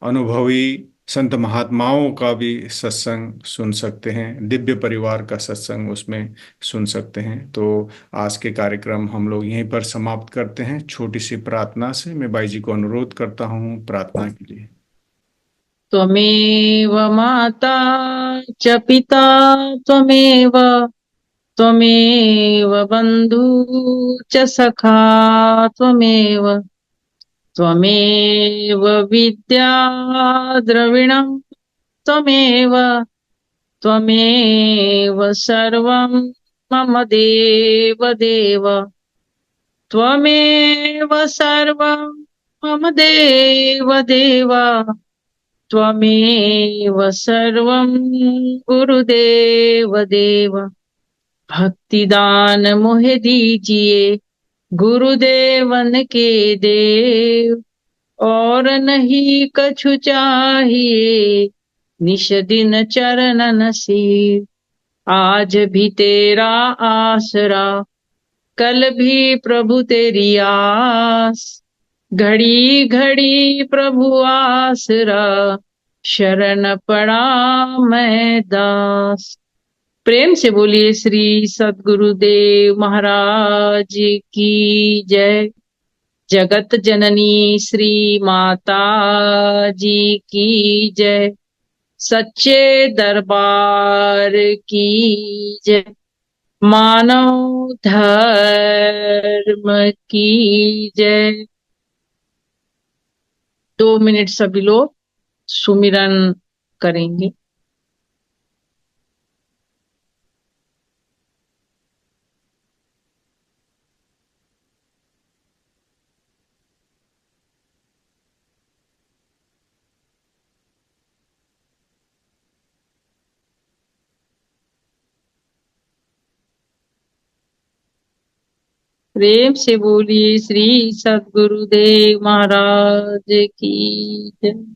A: अनुभवी संत महात्माओं का भी सत्संग सुन सकते हैं, दिव्य परिवार का सत्संग उसमें सुन सकते हैं। तो आज के कार्यक्रम हम लोग यहीं पर समाप्त करते हैं छोटी सी प्रार्थना से। मैं बाई जी को अनुरोध करता हूँ प्रार्थना के लिए।
E: त्वमेव माता च पिता त्वमेव, त्वमेव बन्धु च सखा त्वमेव, त्वमेव विद्या द्रविणं त्वमेव त्वमेव सर्वं मम देव देव त्वमेव सर्वं मम देव देव त्वमेव सर्वं गुरुदेव देव भक्तिदान मोहे दीजिए गुरुदेवन के देव और नहीं कछु चाहिए निश दिन चरणन सीव आज भी तेरा आसरा कल भी प्रभु तेरी आस घड़ी घड़ी प्रभु आसरा शरण पड़ा मैं दास। प्रेम से बोलिए श्री सद्गुरुदेव महाराज की जय। जगत जननी श्री माता जी की जय। सच्चे दरबार की जय। मानव धर्म की जय। 2 मिनट सभी लोग सुमिरन करेंगे। प्रेम से बोलिए श्री सद्गुरुदेव महाराज की जय।